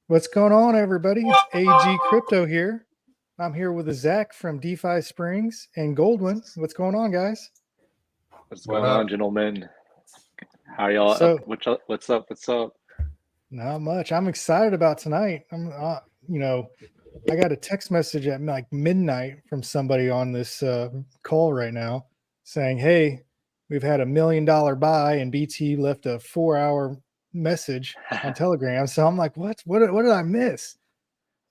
What's going on, everybody? It's AG Crypto here. I'm here with Zach from DeFi Springs and Goldwind. What's going on, guys? What's What going on, up? gentlemen? How y'all up? So, What's up? What's up? What's up? not much. I'm excited about tonight. You know, I got a text message at like midnight from somebody on this call right now saying, "Hey, we've had $1 million buy," and BT left a 4-hour message on Telegram. So I'm like, What did I miss?"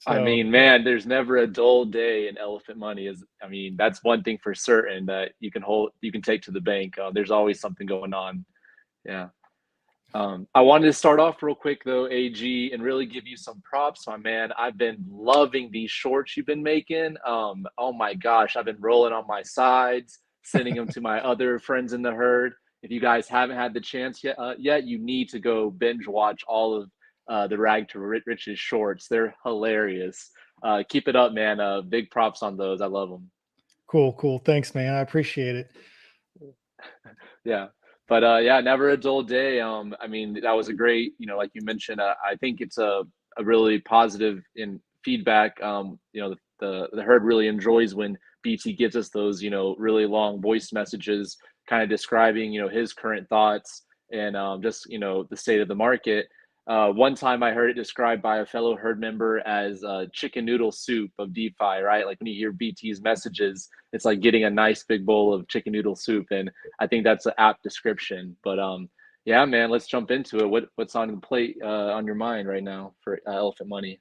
I So mean, man, there's never a dull day in elephant money. I mean, that's one thing for certain that you can take to the bank. There's always something going on. Yeah. I wanted to start off real quick though, AG, and really give you some props, my man. I've been loving these shorts you've been making. Oh my gosh, I've been rolling on my sides, sending them to my other friends in the herd. If you guys haven't had the chance yet, you need to go binge watch all of the Rag to Riches shorts. They're hilarious. Keep it up, man. Big props on those. I love them. cool. Thanks, man. I appreciate it. Yeah. But yeah, never a dull day. I mean, that was a great, like you mentioned, I think it's a really positive in feedback. The herd really enjoys when BT gives us those, really long voice messages kind of describing, his current thoughts and just, the state of the market. One time I heard it described by a fellow herd member as chicken noodle soup of DeFi, right? Like when you hear BT's messages, it's like getting a nice big bowl of chicken noodle soup. And I think that's an apt description. But yeah, man, let's jump into it. What's on the plate on your mind right now for Elephant Money?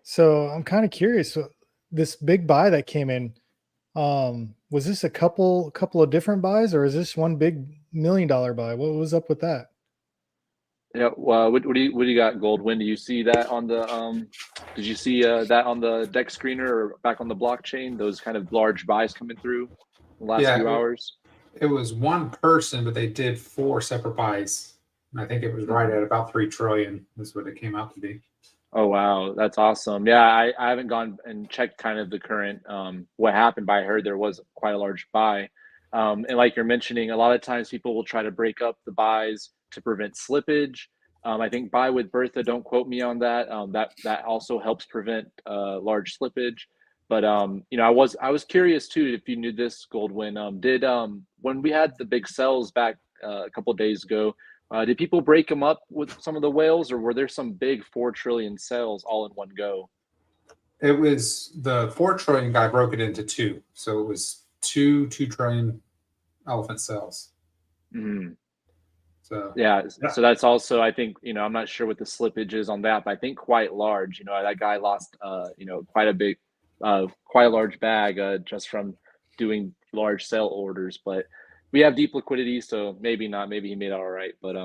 So I'm kind of curious. So this big buy that came in, was this a couple of different buys, or is this one big $1 million buy? What was up with that? Yeah, well, what do you got, Goldwind? Do you see that on the Did you see that on the deck screener or back on the blockchain? Those kind of large buys coming through the last Yeah, few hours. it was one person, but they did four separate buys. And I think it was right Mhm. at about 3 trillion. Is what it came out to be. Oh wow, that's awesome. Yeah, I haven't gone and checked kind of the current what happened, but I heard there was quite a large buy. And like you're mentioning, a lot of times people will try to break up the buys to prevent slippage. I think buy with Bertha, don't quote me on that. That also helps prevent large slippage. But I was curious too if you knew this, Goldwyn. Did When we had the big sells back a couple of days ago, did people break them up with some of the whales, or were there some big 4 trillion sales all in one go? It was the 4 trillion guy broke it into two. So it was 2 trillion elephant cells. Mm-hmm. So Yeah, yeah, so that's also, I think, I'm not sure what the slippage is on that, but I think quite large. That guy lost, quite a large bag just from doing large sell orders. But we have deep liquidity, so maybe not. Maybe he made it all right. But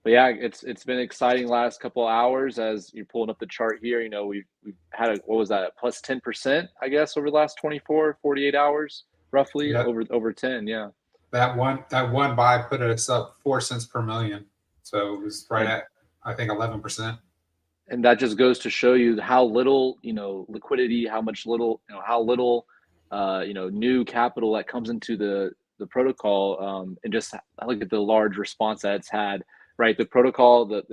yeah, it's been exciting last couple of hours as you're pulling up the chart here. We've had what was that, plus 10%, I guess, over the last 24, 48 hours, roughly yeah. over 10. Yeah. That one buy put us up 4 cents per million. So it was right And at I think 11%. and that just goes to show you how little liquidity, how little new capital that comes into the protocol, and just I look at the large response that it's had. Right, the protocol that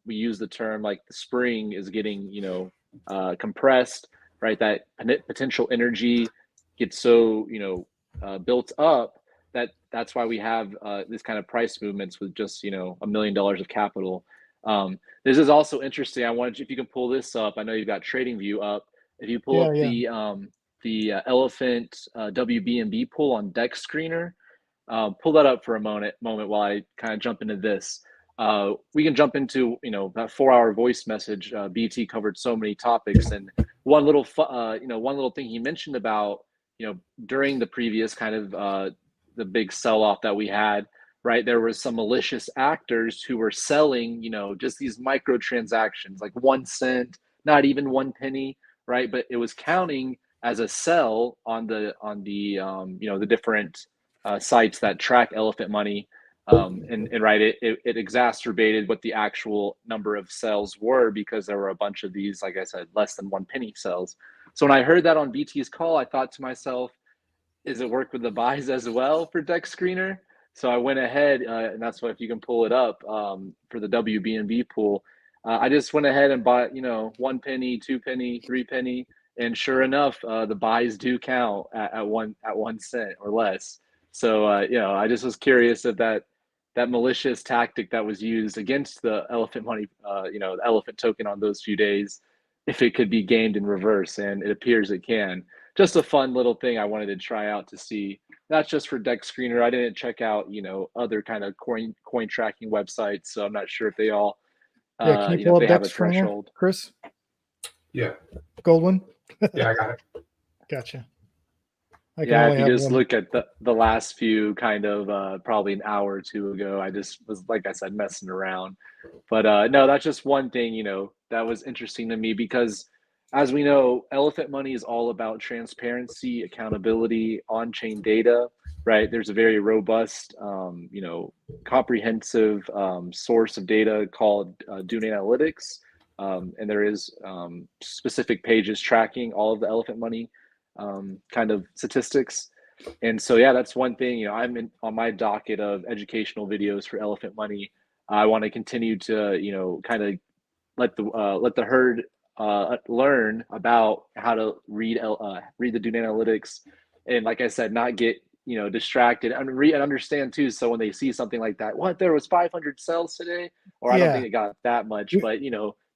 we use the term like the spring is getting compressed. Right, that potential energy gets so built up that's why we have this kind of price movements with just $1 million of capital. This is also interesting. I wanted if you can pull this up. I know you've got TradingView up. If you pull Yeah, up yeah. the Elephant WBNB pool on Deck Screener, pull that up for a moment while I kind of jump into this. We can jump into that 4-hour voice message. BT covered so many topics, and one little thing he mentioned about during the previous kind of the big sell off that we had, right? There was some malicious actors who were selling, just these microtransactions, like 1 cent, not even one penny, right? But it was counting as a sell on the different sites that track elephant money. And right, it exacerbated what the actual number of sells were because there were a bunch of these, like I said, less than one penny sells. So when I heard that on BT's call, I thought to myself, is it work with the buys as well for Deck Screener? So I went ahead, and that's why if you can pull it up for the WBNB pool, I just went ahead and bought, 1 penny, 2 penny, 3 penny, and sure enough, the buys do count at 1 cent or less. So I just was curious if that malicious tactic that was used against the elephant money, the elephant token on those few days, if it could be gamed in reverse, and it appears it can. Just a fun little thing I wanted to try out to see. Not just for Deck Screener. I didn't check out, other kind of coin tracking websites, so I'm not sure if they all, Yeah, can you pull if up they have deck a screener, threshold. Chris? Yeah. Goldwind? Yeah, I got it. Gotcha. I can Yeah, only if you have just one. look at the last few kind of probably an hour or two ago, I just was, like I said, messing around. But no, that's just one thing, that was interesting to me because as we know, elephant money is all about transparency, accountability, on-chain data, right? There's a very robust, comprehensive source of data called Dune Analytics. And there is specific pages tracking all of the elephant money kind of statistics. And so, yeah, that's one thing. On my docket of educational videos for Elephant Money. I want to continue to, kind of let the herd learn about how to read the Dune Analytics, and like I said, not get distracted and understand too. So when they see something like that, what, there was 500 cells today, or I don't think Yeah. it got that much, We, but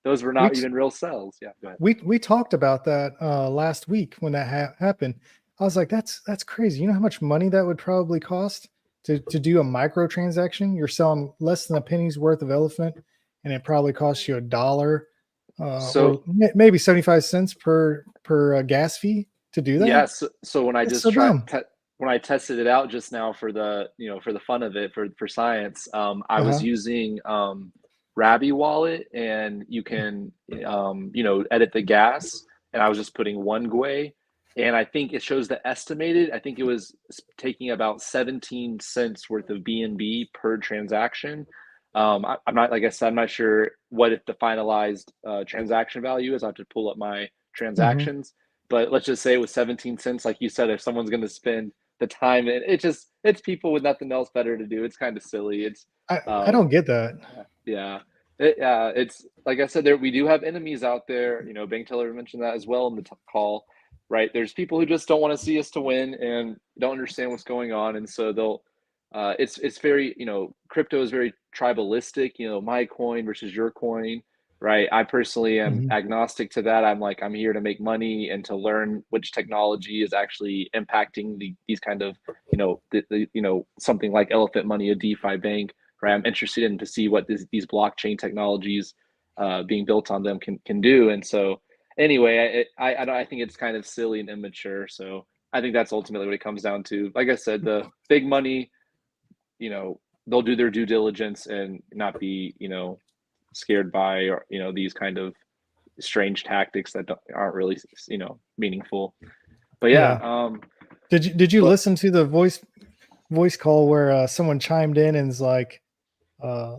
those were we, not even real cells. Yeah, go ahead. we talked about that last week when that happened. I was like, that's crazy. You know how much money that would probably cost to do a microtransaction? You're selling less than a penny's worth of elephant, and it probably costs you $1 or So maybe 75 cents per gas fee to do that. yes. So when I That's just so dumb. when I tested it out just now for for the fun of it, for science, I was Uh-huh. using Rabby Wallet, and you can edit the gas, and I was just putting 1 gwei, and I think it shows the estimated. I think it was taking about 17 cents worth of BNB per transaction. I'm not, like I said, I'm not sure what if the finalized transaction value is. I have to pull up my Hmm. transactions, but let's just say it was 17 cents. Like you said, if someone's going to spend the time, and it's people with nothing else better to do. It's kind of silly. It's I don't get that. yeah. It's like I said, there we do have enemies out there. Bank Teller mentioned that as well in the call, right? There's people who just don't want to see us to win and don't understand what's going on, and so they'll. It's very, crypto is very tribalistic. My coin versus your coin, right? I personally am Mhm. agnostic to that. I'm here to make money and to learn which technology is actually impacting these kind of, something like Elephant Money, a DeFi bank, right? I'm interested in to see what these blockchain technologies being built on them can do. And so, anyway, I think it's kind of silly and immature. So I think that's ultimately what it comes down to. Like I said, the big money, they'll do their due diligence and not be, scared by, or these kind of strange tactics that aren't really, meaningful. But yeah, Yeah. Did you but listen to the voice call where someone chimed in and is like, uh,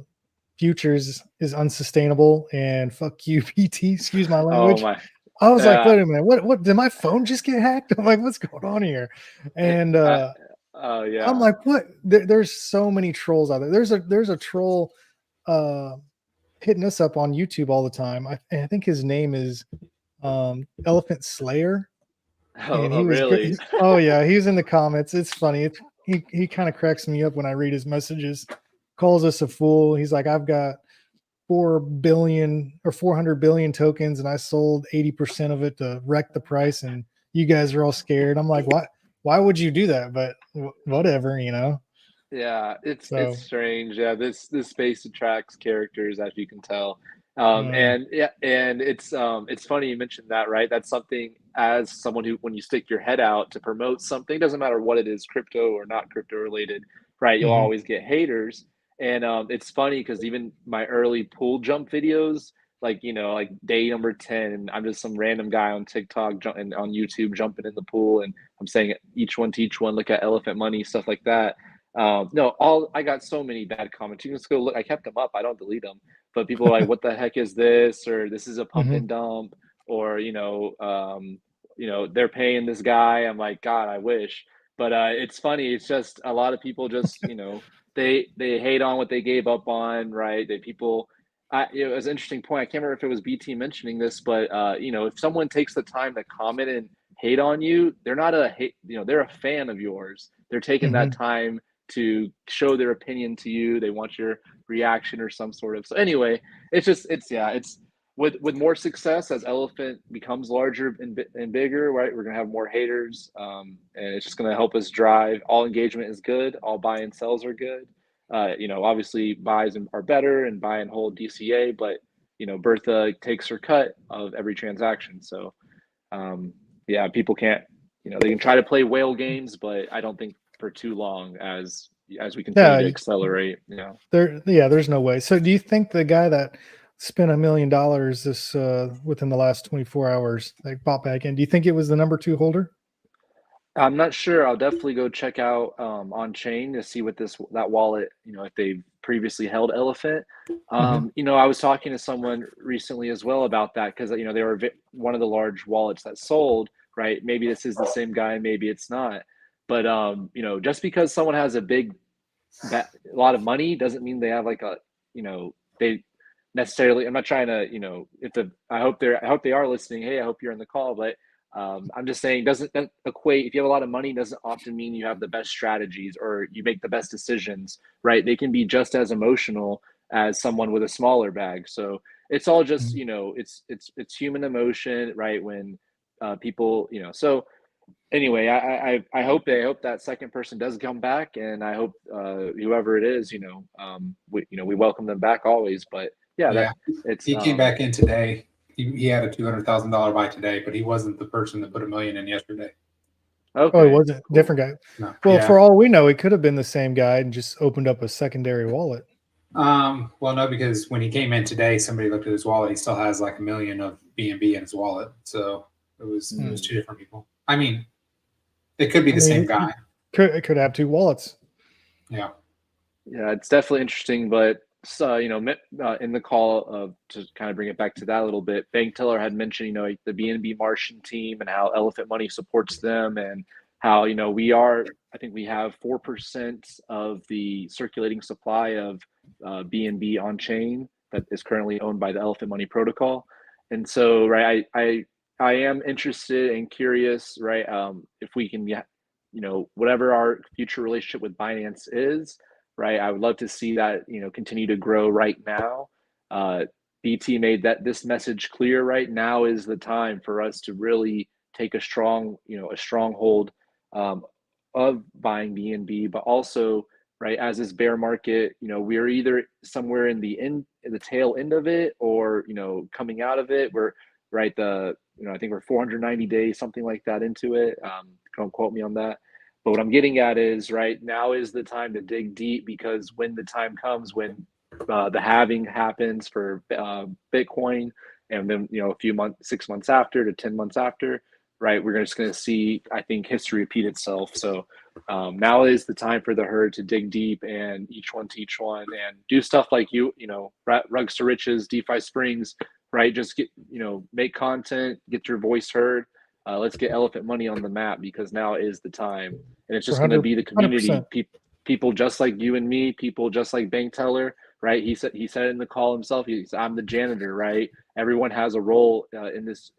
futures is unsustainable and fuck you, PT? Excuse my oh language. my, I was like, yeah, wait a minute, what did my phone just get hacked? I'm like, what's going on here? And oh I'm yeah. like, what? There's so many trolls out there. There's a troll uh, hitting us up on YouTube all the time. I think his name is Elephant Slayer, and Oh, really? oh yeah, he's in the comments. It's funny. He kind of cracks me up when I read his messages. Calls us a fool. He's like, I've got 4 billion or 400 billion tokens, and I sold 80% of it to wreck the price, and you guys are all scared. I'm like, what? Why would you do that? But whatever. Yeah, it's So strange. Yeah, this space attracts characters, as you can tell. mm, And yeah, and it's funny you mentioned that, right? That's something, as someone who, when you stick your head out to promote something, doesn't matter what it is, crypto or not crypto related, right? You'll mhm. always get haters. And it's funny because even my early pool jump videos, like like day number 10, I'm just some random guy on TikTok and on YouTube jumping in the pool, and I'm saying each one teach one, look at elephant money, stuff like that. No, all I got so many bad comments. You can just go look. I kept them up. I don't delete them. But people are like, "What the heck is this?" Or "This is a pump Mhm. and dump." Or they're paying this guy. I'm like, God, I wish. But it's funny. It's just a lot of people just they hate on what they gave up on, right? They people. It was an interesting point. I can't remember if it was BT mentioning this, but if someone takes the time to comment and hate on you, they're not a hate, they're a fan of yours. They're taking that time to show their opinion to you. They want your reaction or some sort of. So anyway, it's with more success as Elephant becomes larger and bigger, right? We're gonna have more haters, and it's just gonna help us drive. All engagement is good. All buy and sells are good. Obviously buys are better and buy and hold DCA, but Bertha takes her cut of every transaction. So people can't, they can try to play whale games, but I don't think for too long as we continue to accelerate. There's no way. So do you think the guy that spent $1 million this within the last 24 hours, like bought back in, do you think it was the number 2 holder? I'm not sure. I'll definitely go check out on chain to see what that wallet, if they've previously held Elephant. I was talking to someone recently as well about that because they were one of the large wallets that sold. Right? Maybe this is the same guy, maybe it's not. But just because someone has a lot of money doesn't mean they have like they necessarily. I'm not trying to I hope they are listening. Hey, I hope you're in the call, but. I'm just saying, doesn't equate. If you have a lot of money, doesn't often mean you have the best strategies or you make the best decisions, right? They can be just as emotional as someone with a smaller bag. So it's all just, it's human emotion, right? When people, So anyway, I hope that second person does come back, and I hope whoever it is, we welcome them back always. But he came back in today. He had a $200,000 buy today, but he wasn't the person that put $1 million in yesterday. Okay. Oh, he wasn't. Cool. Different guy. No. Well, for all we know, it could have been the same guy and just opened up a secondary wallet. Well, no, because when he came in today, somebody looked at his wallet. He still has like $1 million of BNB in his wallet. So it was 2 different people. I mean, it could be the same guy. It could have 2 wallets. Yeah. Yeah, it's definitely interesting, but in the call to kind of bring it back to that a little bit, Bank Teller had mentioned, the BNB Martian team and how Elephant Money supports them, and how, I think we have 4% of the circulating supply of BNB on chain that is currently owned by the Elephant Money protocol. And so, right, I am interested and curious, right, if we can, whatever our future relationship with Binance is, right, I would love to see that continue to grow right now. BT made this message clear. Right now is the time for us to really take a stronghold of buying BNB, but also, right, as this bear market, we're either somewhere in the tail end of it, or coming out of it. We're right I think we're 490 days, something like that, into it. Don't quote me on that. But what I'm getting at is, right, now is the time to dig deep, because when the time comes, when the halving happens for Bitcoin, and then a few months, 6 months after to 10 months after, right, we're just going to see, I think, history repeat itself. So now is the time for the herd to dig deep and each one teach one, and do stuff like Rugs to Riches, DeFi Springs, right? Just get make content, get your voice heard. Let's get Elephant Money on the map, because now is the time, and it's just going to be the community, people just like you and me, people just like Bank Teller, right? He said in the call himself, I'm the janitor, right? Everyone has a role in this,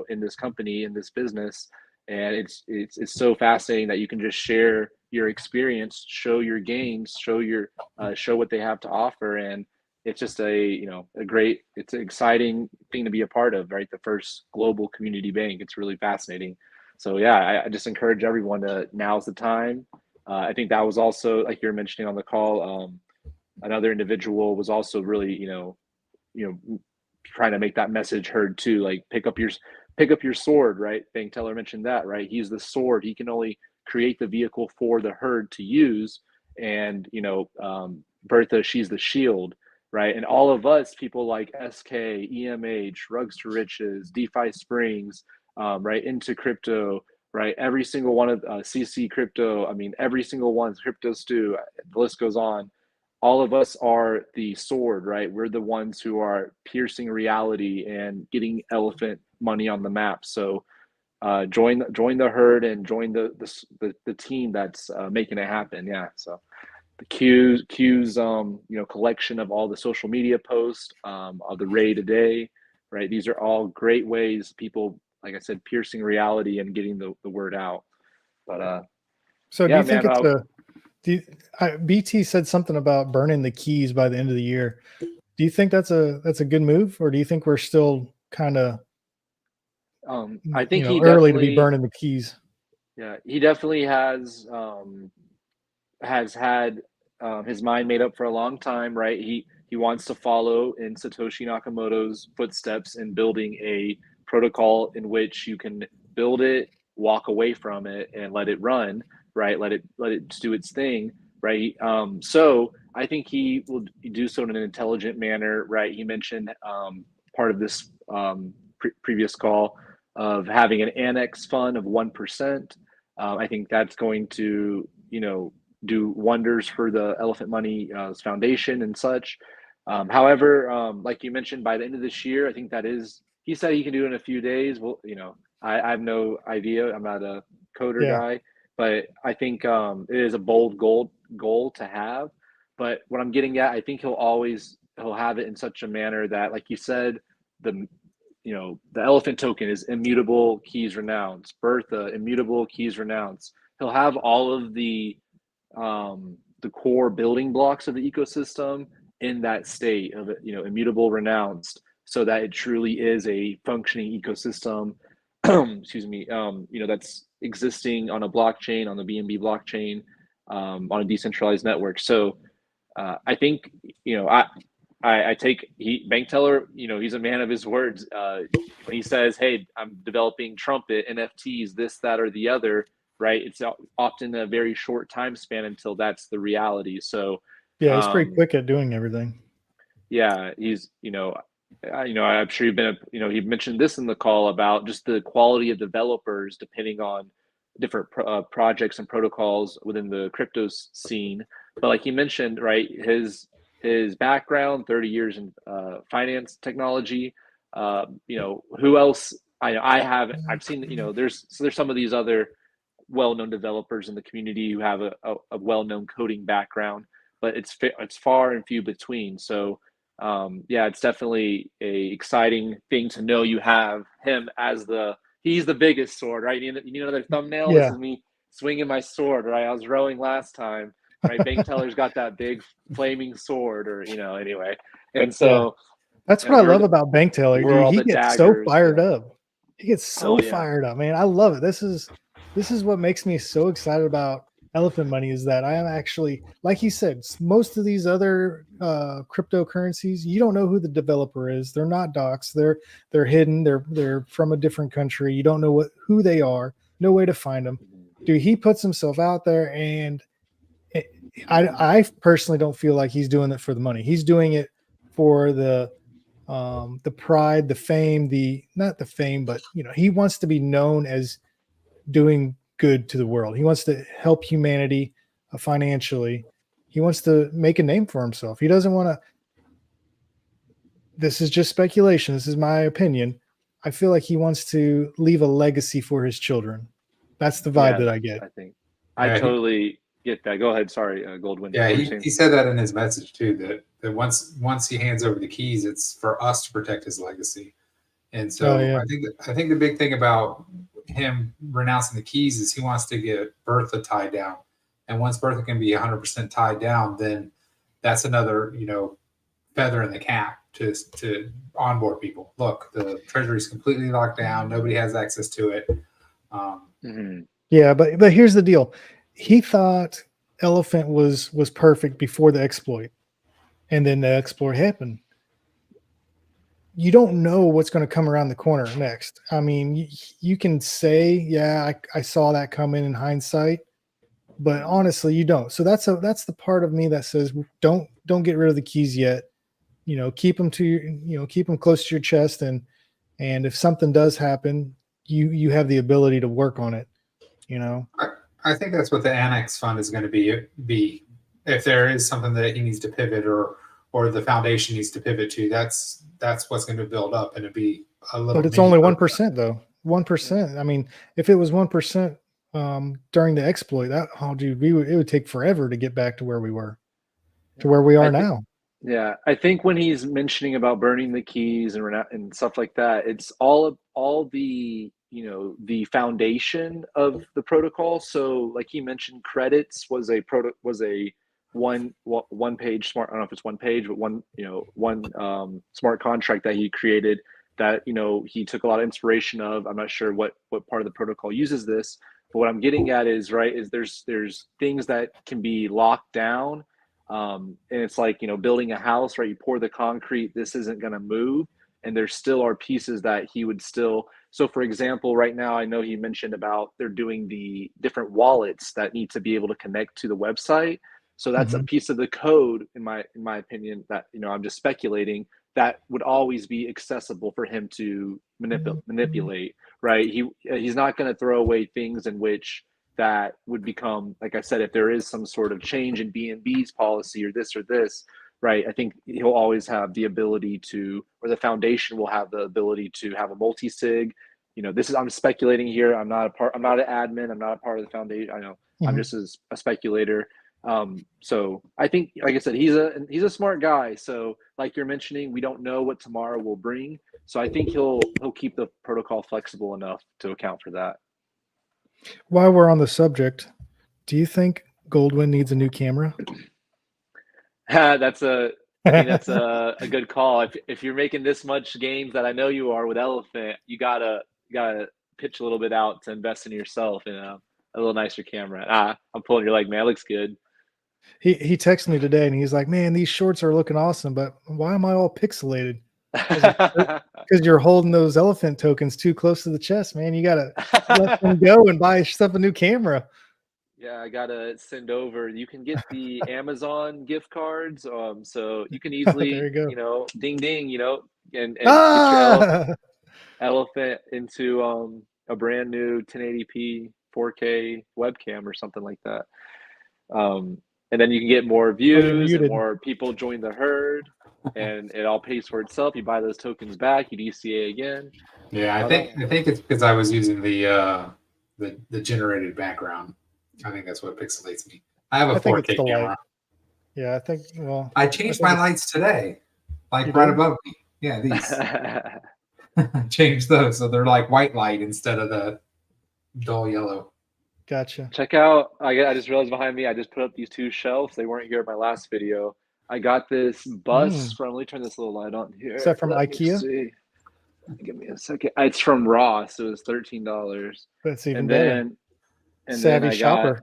in this company, in this business, and it's so fascinating that you can just share your experience, show your gains, show what they have to offer, and it's just it's an exciting thing to be a part of, right? The first global community bank. It's really fascinating. So yeah, I just encourage everyone now's the time. I think that was also, like you were mentioning on the call, another individual was also really, trying to make that message heard too. Like pick up your sword, right? Bank Teller mentioned that, right? He's the sword. He can only create the vehicle for the herd to use. And, Bertha, she's the shield. Right. And all of us, people like SK, EMH, Rugs to Riches, DeFi Springs, right, into crypto, right? Every single one of CC Crypto, I mean, every single one, Crypto Stew, the list goes on. All of us are the sword, right? We're the ones who are piercing reality and getting Elephant Money on the map. So join the herd and join the team that's making it happen. Yeah. So the Q's collection of all the social media posts, of the Ray today, right? These are all great ways people, like I said, piercing reality and getting the word out. But So yeah, do you think man, BT said something about burning the keys by the end of the year. Do you think that's a good move, or do you think we're still kind of I think he early to be definitely, burning the keys? yeah, he definitely has had his mind made up for a long time, right? He wants to follow in Satoshi Nakamoto's footsteps in building a protocol in which you can build it, walk away from it, and let it run, right? Let it do its thing, right? So I think he will do so in an intelligent manner, right? He mentioned part of this previous call of having an annex fund of 1%. I think that's going to, do wonders for the Elephant Money foundation and such. However, like you mentioned, by the end of this year, I think he said he can do it in a few days. Well, I have no idea. I'm not a coder guy, but I think it is a bold goal to have. But what I'm getting at, I think he'll have it in such a manner that, like you said, the elephant token is immutable, keys renounced. Bertha, immutable, keys renounced. He'll have all of the core building blocks of the ecosystem in that state of immutable, renounced, so that it truly is a functioning ecosystem. Excuse me. That's existing on a blockchain, on the BNB blockchain, on a decentralized network. So I think I take Bank Teller. He's a man of his words. When he says, "Hey, I'm developing Trumpet, NFTs, this, that, or the other," right? It's often a very short time span until that's the reality. So, yeah, he's pretty quick at doing everything. Yeah, he's I'm sure you've been he mentioned this in the call about just the quality of developers depending on different projects and protocols within the crypto scene. But like he mentioned, right, his background, 30 years in finance technology. Who else? I've seen, there's some of these other well-known developers in the community who have a well-known coding background, but it's far and few between. So yeah, it's definitely a exciting thing to know you have him as he's the biggest sword, right? You need another thumbnail? Yeah. This is me swinging my sword, right? I was rowing last time, right? Bank Teller's got that big flaming sword, or anyway. And so that's what I love about Bank Teller, dude. He gets so fired up. He gets so fired up, man. I love it. This is what makes me so excited about Elephant Money, is that I am actually, like he said, most of these other cryptocurrencies, you don't know who the developer is. They're not docs. They're hidden. They're from a different country. You don't know who they are. No way to find them. Dude, he puts himself out there, and I personally don't feel like he's doing it for the money. He's doing it for the pride, the fame, not the fame, but he wants to be known as doing good to the world. He wants to help humanity financially. He wants to make a name for himself. He doesn't want to. This is just speculation. This is my opinion. I feel like he wants to leave a legacy for his children. That's the vibe that I get. I think I totally get that. Go ahead. Sorry, Goldwind. Yeah, he said that in his message too, that once he hands over the keys, it's for us to protect his legacy. And so I think the big thing about him renouncing the keys is he wants to get Bertha tied down. And once Bertha can be 100% tied down, then that's another, feather in the cap to onboard people. Look, the treasury is completely locked down. Nobody has access to it. Yeah, but here's the deal. He thought Elephant was perfect before the exploit, and then the exploit happened. You don't know what's going to come around the corner next. I mean, you can say, yeah, I saw that come in hindsight, but honestly, you don't. So that's the part of me that says, don't get rid of the keys yet. Keep them keep them close to your chest, and if something does happen, you have the ability to work on it. I think that's what the annex fund is going to be. If there is something that he needs to pivot or the foundation needs to pivot to, that's what's going to build up, and it'd be a little. But it's only 1% though. 1%. I mean, if it was 1% during the exploit. That dude, it would take forever to get back to where we were, to where we are now. Yeah, I think when he's mentioning about burning the keys and stuff like that, it's all the the foundation of the protocol. So, like he mentioned, credits was a one page smart. I don't know if it's one page, but one smart contract that he created that he took a lot of inspiration of. I'm not sure what part of the protocol uses this, but what I'm getting at is there's things that can be locked down. And it's like building a house, right? You pour the concrete, this isn't going to move, and there still are pieces that he would still. So for example, right now I know he mentioned about they're doing the different wallets that need to be able to connect to the website. So that's a piece of the code, in my opinion, that I'm just speculating, that would always be accessible for him to manipulate, right? He's not going to throw away things in which that would become, like I said, if there is some sort of change in BNB's policy or this, right? I think he'll always have the ability to, or the foundation will have the ability to have a multi-sig. I'm speculating here. I'm not an admin. I'm not a part of the foundation. I know I'm just a speculator. So I think, like I said, he's a smart guy. So like you're mentioning, we don't know what tomorrow will bring. So I think he'll keep the protocol flexible enough to account for that. While we're on the subject, do you think Goldwind needs a new camera? I think that's a good call. If you're making this much gains that I know you are with Elephant, you gotta pitch a little bit out to invest in yourself in a little nicer camera. I'm pulling your leg, man. It looks good. He texted me today and he's like, "Man, these shorts are looking awesome, but why am I all pixelated?" Because you're holding those elephant tokens too close to the chest, man. You gotta let them go and buy yourself a new camera. Yeah, I gotta send over. You can get the Amazon gift cards, so you can easily, there you go. ding ding, and get your elephant into a brand new 1080p 4K webcam or something like that. And then you can get more views and more people join the herd, and it all pays for itself. You buy those tokens back, you DCA again. Yeah, I think it's because I was using the generated background. I think that's what pixelates me. I have a 4K camera. Light. Yeah, I changed my lights today, like right above me. Yeah, these. Changed those, so they're like white light instead of the dull yellow. Gotcha. Check out, I just realized behind me, I just put up these two shelves. They weren't here in my last video. I got this bus from, let me turn this little light on here. Is that from IKEA? Give me a second. It's from Ross. It was $13. That's even better. And savvy then I shopper.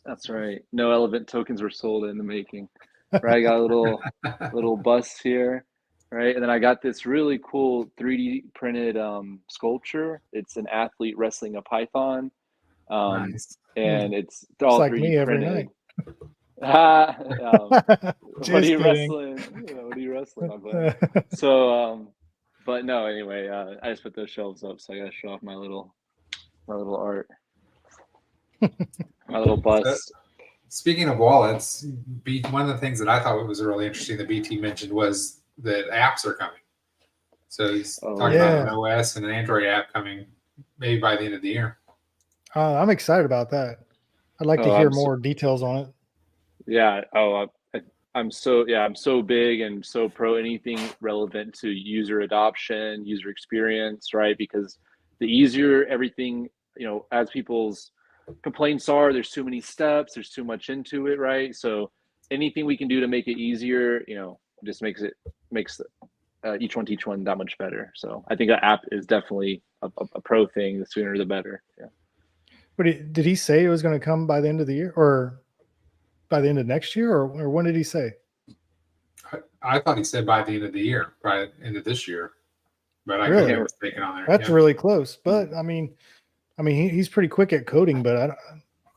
That's right. No Elephant tokens were sold in the making. Right, I got a little bus here. Right, and then I got this really cool 3D printed sculpture. It's an athlete wrestling a python. Nice. And it's all like 3D me printed. Every night. What are you wrestling? What are you wrestling? So, but no. Anyway, I just put those shelves up, so I gotta show off my little art, my little bust. Speaking of wallets, one of the things that I thought was really interesting that BT mentioned was that apps are coming. So he's talking about an OS and an Android app coming maybe by the end of the year. I'm excited about that. I'd like to hear more details on it. Yeah. I'm so big and so pro anything relevant to user adoption, user experience, right? Because the easier everything, as people's complaints are, there's too many steps, there's too much into it, right? So anything we can do to make it easier, just makes each one that much better. So I think an app is definitely a pro thing. The sooner the better. Yeah. But did he say it was going to come by the end of the year, or by the end of next year, or when did he say? I thought he said by the end of the year, by the end of this year. But I really? was thinking on there. That's really close. But I mean, he's pretty quick at coding. But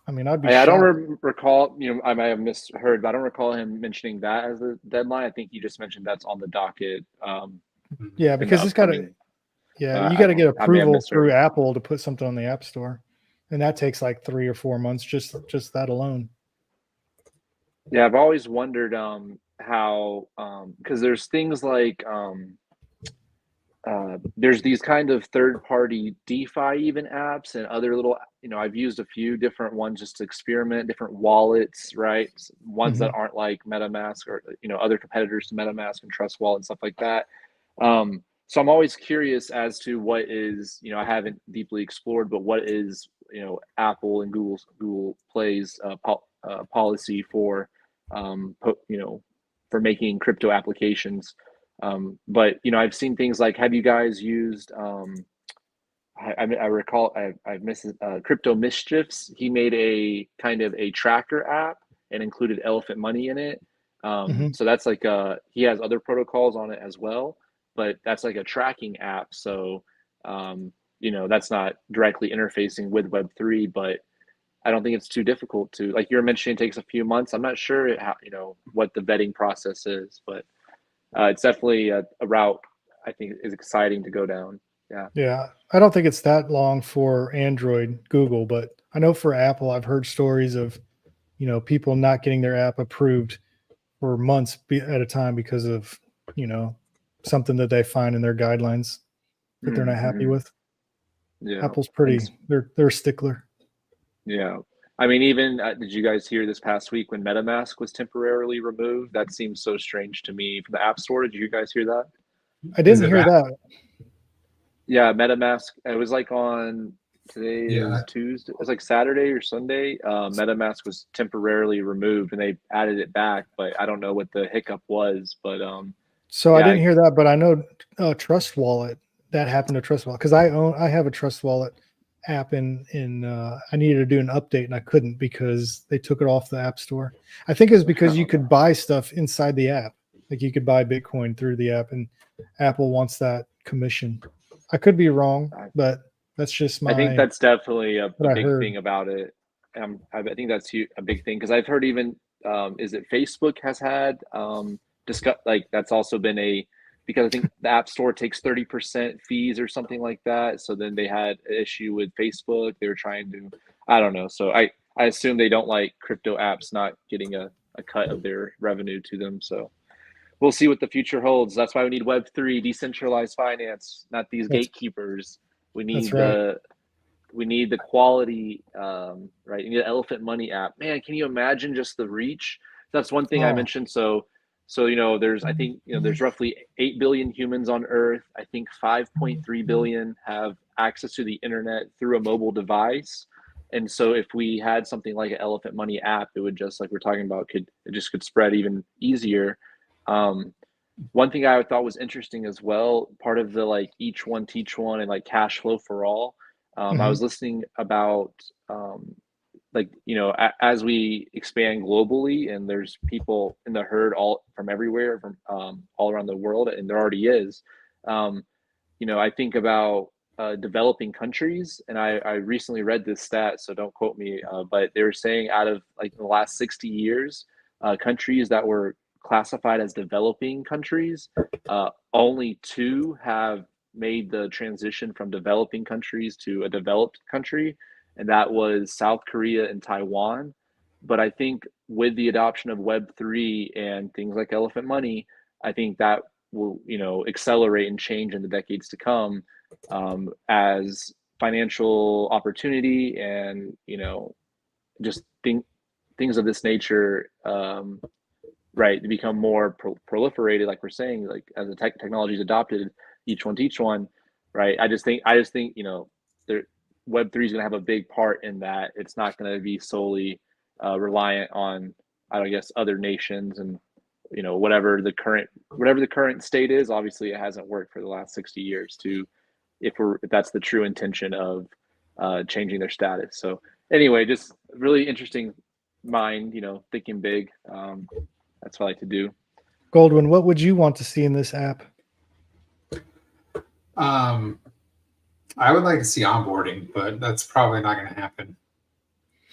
I'd be. I don't recall. I might have misheard, but I don't recall him mentioning that as the deadline. I think he just mentioned that's on the docket. Yeah, because it's got to. Yeah, you got to get approval through Apple to put something on the App Store, and that takes like 3 or 4 months just that alone. Yeah, I've always wondered how because there's things like there's these kind of third-party DeFi even apps and other little, I've used a few different ones just to experiment, different wallets, right? Ones that aren't like MetaMask or, other competitors to MetaMask and Trust Wallet and stuff like that. So I'm always curious as to what is, I haven't deeply explored, but what is, Apple and Google Play's policy for, for making crypto applications. But I've seen things like, have you guys used? I recall I've missed Crypto Mischiefs. He made a kind of a tracker app and included elephant money in it. So that's like he has other protocols on it as well, but that's like a tracking app. So that's not directly interfacing with Web3, but I don't think it's too difficult to, like you were mentioning, it takes a few months. I'm not sure how, what the vetting process is, but it's definitely a route I think is exciting to go down. Yeah. I don't think it's that long for Android, Google, but I know for Apple, I've heard stories of, people not getting their app approved for months at a time because of, something that they find in their guidelines that they're not happy with. Yeah. Apple's they're a stickler. Yeah. I mean, even did you guys hear this past week when MetaMask was temporarily removed? That seems so strange to me from the App Store. Did you guys hear that? I didn't hear that. Yeah, MetaMask. It was like on today is Tuesday. It was like Saturday or Sunday. MetaMask was temporarily removed, and they added it back. But I don't know what the hiccup was. But so I didn't hear that. But I know Trust Wallet, that happened to Trust Wallet because I have a Trust Wallet app in I needed to do an update and I couldn't because they took it off the App Store. I think it was because you could buy stuff inside the app, like you could buy Bitcoin through the app, and Apple wants that commission. I could be wrong, but that's just my. I think that's definitely a big thing about it. I think that's a big thing because I've heard even is it Facebook has had discuss like that's also been because I think the App Store takes 30% fees or something like that. So then they had an issue with Facebook. They were trying to, I don't know. So I assume they don't like crypto apps not getting a cut of their revenue to them. So we'll see what the future holds. That's why we need Web3, decentralized finance, not these gatekeepers. We need we need the quality, right? You need the Elephant Money app. Man, can you imagine just the reach? That's one thing I mentioned. So there's I think there's roughly 8 billion humans on Earth. I think 5.3 billion have access to the internet through a mobile device. And so if we had something like an Elephant Money app, it would just, like we're talking about, it just could spread even easier. One thing I thought was interesting as well, part of the like each one teach one and like cash flow for all. I was listening about as we expand globally and there's people in the herd all from everywhere, from all around the world, and there already is. I think about developing countries, and I recently read this stat, so don't quote me, but they were saying out of like the last 60 years, countries that were classified as developing countries, only 2 have made the transition from developing countries to a developed country, and that was South Korea and Taiwan. But I think with the adoption of Web3 and things like Elephant Money, I think that will accelerate and change in the decades to come, as financial opportunity and just things of this nature, right, to become more proliferated, like we're saying, like as the technology is adopted, each one teach one, right? I just think Web3 is going to have a big part in that. It's not going to be solely reliant on, I guess, other nations and whatever the current state is. Obviously, it hasn't worked for the last 60 years if that's the true intention of changing their status. So anyway, just really interesting mind, thinking big. That's what I like to do. Goldwind, what would you want to see in this app? I would like to see onboarding, but that's probably not going to happen.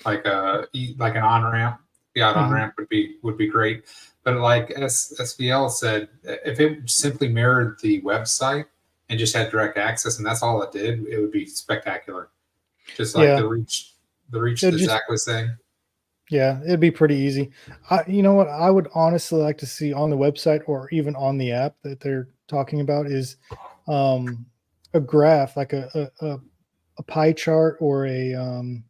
Like an on-ramp, on-ramp would be great. But like SVL said, if it simply mirrored the website and just had direct access and that's all it did, it would be spectacular. Just like the reach that Zach was saying. Yeah, it'd be pretty easy. You know what I would honestly like to see on the website or even on the app that they're talking about is a graph, like a pie chart or a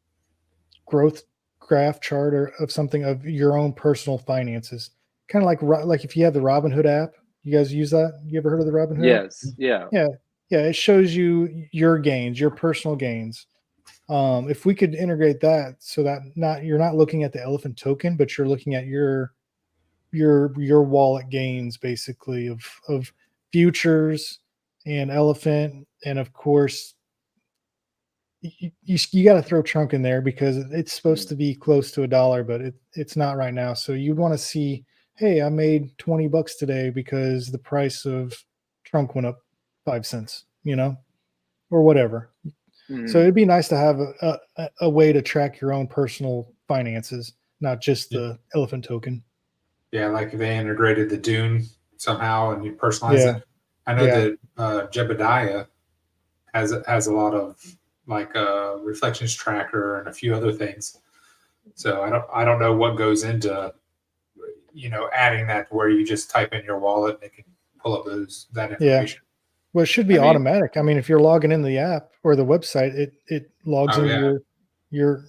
growth graph chart or of something of your own personal finances. Kind of like if you have the Robinhood app, you guys use that? You ever heard of the Robinhood app? Yes. Yeah. Yeah. Yeah. It shows you your gains, your personal gains. If we could integrate that so that you're not looking at the elephant token, but you're looking at your wallet gains basically of futures and elephant, and of course you got to throw chunk in there because it's supposed to be close to $1, but it's not right now. So you'd want to see, hey, I made $20 today because the price of trunk went up 5 cents, or whatever. So it'd be nice to have a way to track your own personal finances, not just the elephant token. Yeah, like if they integrated the Dune somehow and you personalize it. I know that Jebediah has a lot of like a reflections tracker and a few other things. So I don't know what goes into adding that where you just type in your wallet and it can pull up that information. Well, it should be automatic. I mean, if you're logging in the app or the website, it logs into your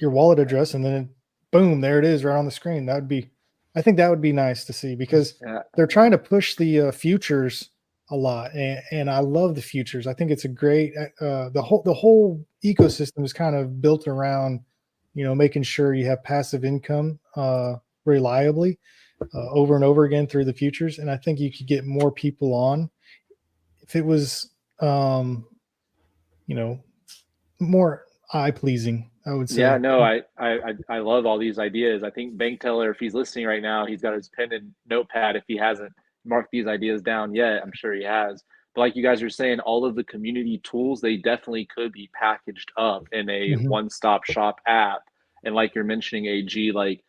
wallet address, and then boom, there it is right on the screen. I think that would be nice to see because they're trying to push the futures a lot, and I love the futures. I think it's a great the whole ecosystem is kind of built around making sure you have passive income reliably over and over again through the futures, and I think you could get more people on if it was more eye pleasing, I would say. Yeah, no, I love all these ideas. I think Bank Teller, if he's listening right now, he's got his pen and notepad. If he hasn't marked these ideas down yet, I'm sure he has. But like you guys are saying, all of the community tools, they definitely could be packaged up in a one-stop shop app. And like you're mentioning, AG, like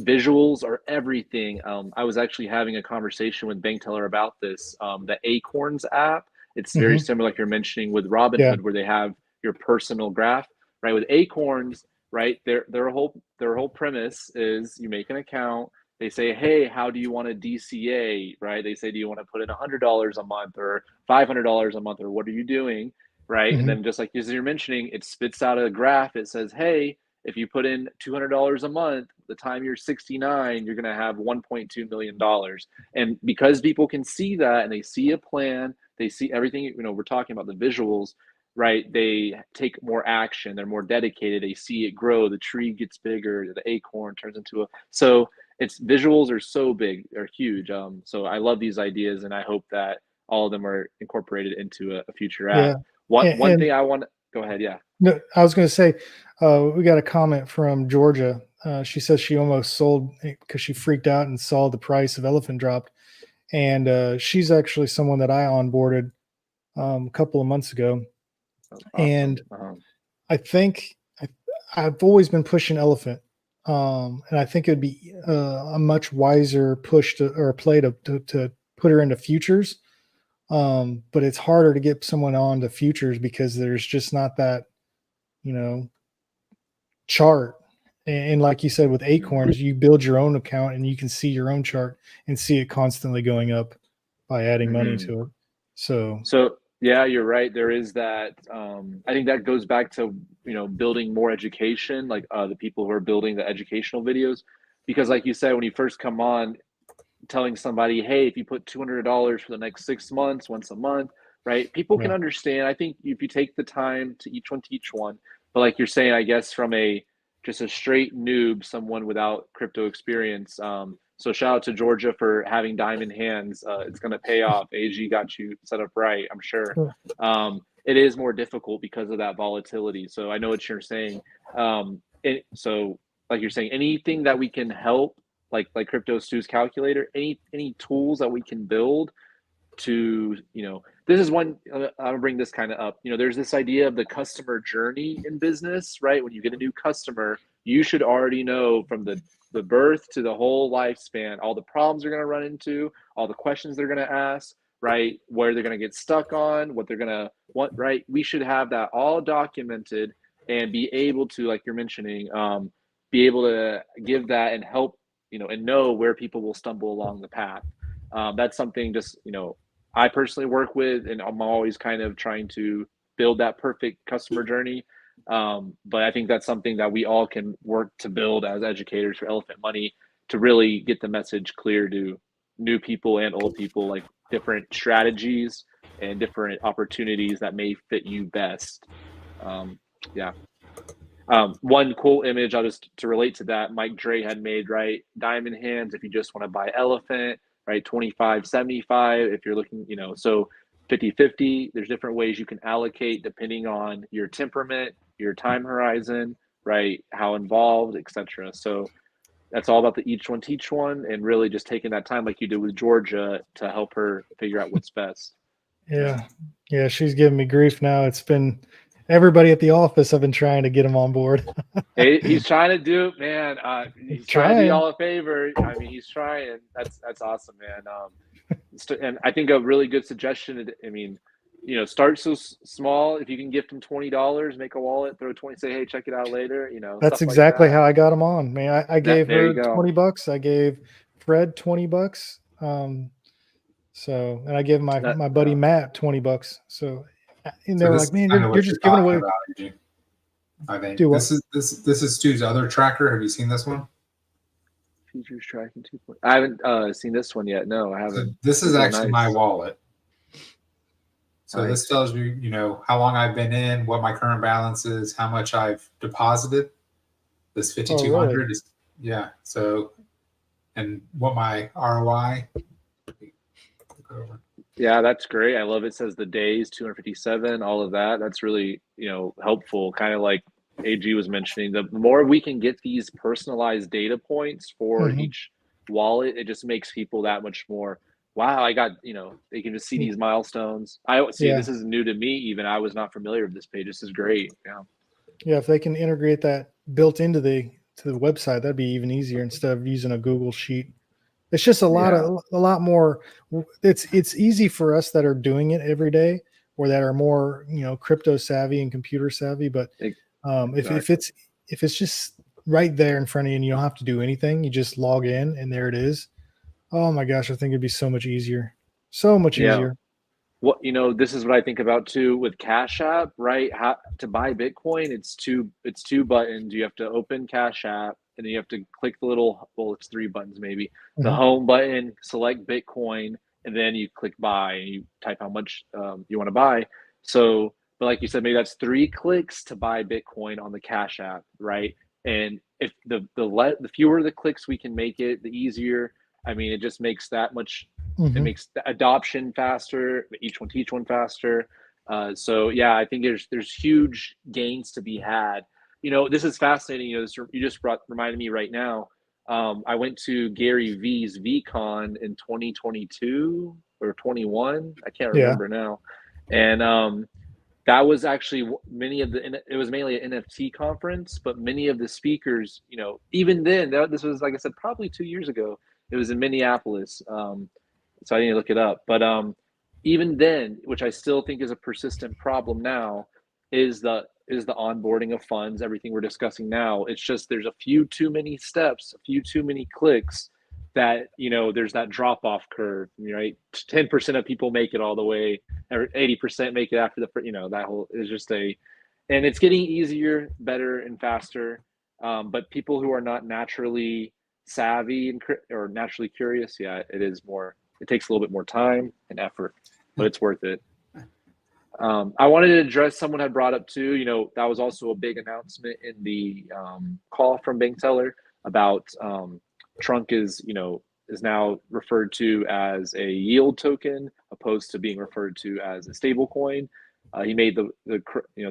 visuals are everything. I was actually having a conversation with Bank Teller about this. The Acorns app, it's very similar, like you're mentioning with Robinhood, where they have your personal graph. Right, with Acorns, right, their whole premise is you make an account. They say, hey, how do you want to DCA? Right, they say, do you want to put in $100 a month or $500 a month, or what are you doing? Right, and then just like as you're mentioning, it spits out a graph. It says, hey, if you put in $200 a month, the time you're 69, you're going to have $1.2 million. And because people can see that and they see a plan, they see everything. We're talking about the visuals. Right, they take more action. They're more dedicated. They see it grow. The tree gets bigger. The acorn turns into so its visuals are so big. They're huge. So I love these ideas, and I hope that all of them are incorporated into a future app. One thing I want to go ahead. Yeah. No, I was going to say, we got a comment from Georgia. She says she almost sold because she freaked out and saw the price of elephant dropped, and she's actually someone that I onboarded a couple of months ago. Awesome. And I think I've always been pushing elephant, and I think it would be a much wiser push or play to put her into futures. But it's harder to get someone on to futures because there's just not that, chart. And like you said, with Acorns, you build your own account and you can see your own chart and see it constantly going up by adding money to it. So yeah, you're right. There is that. I think that goes back to, building more education, like the people who are building the educational videos. Because like you said, when you first come on, telling somebody, hey, if you put $200 for the next 6 months, once a month, right? People can understand. I think if you take the time to teach one. But like you're saying, I guess from just a straight noob, someone without crypto experience, so shout out to Georgia for having diamond hands. It's going to pay off. AG got you set up right, I'm sure. It is more difficult because of that volatility. So I know what you're saying. So like you're saying, anything that we can help, like Crypto Stu's calculator, any tools that we can build to, this is one, I'll bring this kind of up. There's this idea of the customer journey in business, right? When you get a new customer, you should already know from the birth to the whole lifespan, all the problems they're going to run into, all the questions they're going to ask, right? Where they're going to get stuck on, what they're going to want, right? We should have that all documented and be able to, like you're mentioning, be able to give that and help, and know where people will stumble along the path. That's something just, I personally work with, and I'm always kind of trying to build that perfect customer journey. But I think that's something that we all can work to build as educators for Elephant Money to really get the message clear to new people and old people, like different strategies and different opportunities that may fit you best. Yeah. One cool image, I'll just to relate to that, Mike Dre had made, right? Diamond hands if you just want to buy elephant, right? 25-75 if you're looking, so 50-50. There's different ways you can allocate depending on your temperament, your time horizon, right? How involved, etc. So that's all about the each one teach one, and really just taking that time like you did with Georgia to help her figure out what's best. Yeah, she's giving me grief now. It's been everybody at the office. I've been trying to get him on board. He's trying to do it, man. He's trying to do y'all a favor. I mean, he's trying. That's awesome, man. And I think a really good suggestion. I mean, start so small. If you can gift him $20, make a wallet, throw 20, say, hey, check it out later. That's exactly how I got him on. Man, I gave her $20. I gave Fred $20. So, and I gave my buddy Matt $20. So, and they were like, man, you're just giving away. I think this is Stu's other tracker. Have you seen this one? Features tracking 2. I haven't seen this one yet. No, I haven't. So this is actually my wallet. So this tells you, how long I've been in, what my current balance is, how much I've deposited. This 5,200 really? is, yeah. So, and what my ROI. Yeah, that's great. I love it. It says the days 257, all of that. That's really, helpful. Kind of like AG was mentioning, the more we can get these personalized data points for each wallet, it just makes people that much more, wow, I got, they can just see these milestones. This is new to me. Even I was not familiar with this page. This is great. Yeah. If they can integrate that built into the website, that'd be even easier instead of using a Google sheet. It's just a lot more. It's easy for us that are doing it every day or that are more, crypto savvy and computer savvy. But if it's just right there in front of you and you don't have to do anything, you just log in and there it is. Oh my gosh, I think it'd be so much easier. So much easier. What this is what I think about too with Cash App, right? How to buy Bitcoin, it's two buttons. You have to open Cash App and then you have to click the little, it's 3 buttons maybe. The home button, select Bitcoin, and then you click buy and you type how much you want to buy. So, but like you said, maybe that's 3 clicks to buy Bitcoin on the Cash App, right? And if the fewer the clicks we can make it, the easier. I mean, it just makes that much. It makes the adoption faster, each one teach one faster. So yeah, I think there's huge gains to be had. This is fascinating. You just reminded me right now. I went to Gary V's VCon in 2022 or 21. I can't remember now. And that was actually it was mainly an NFT conference, but many of the speakers, even then, this was, like I said, probably 2 years ago. It was in Minneapolis. So I need to look it up. But even then, which I still think is a persistent problem now, is the onboarding of funds, everything we're discussing now. It's just there's a few too many steps, a few too many clicks that, there's that drop-off curve, right? 10% of people make it all the way, or 80% make it after that whole is just and it's getting easier, better, and faster. But people who are not naturally savvy or naturally curious, it takes a little bit more time and effort, but it's worth it. I wanted to address, someone had brought up too, that was also a big announcement in the call from Bank Teller about Trunk is now referred to as a yield token opposed to being referred to as a stable coin. He made the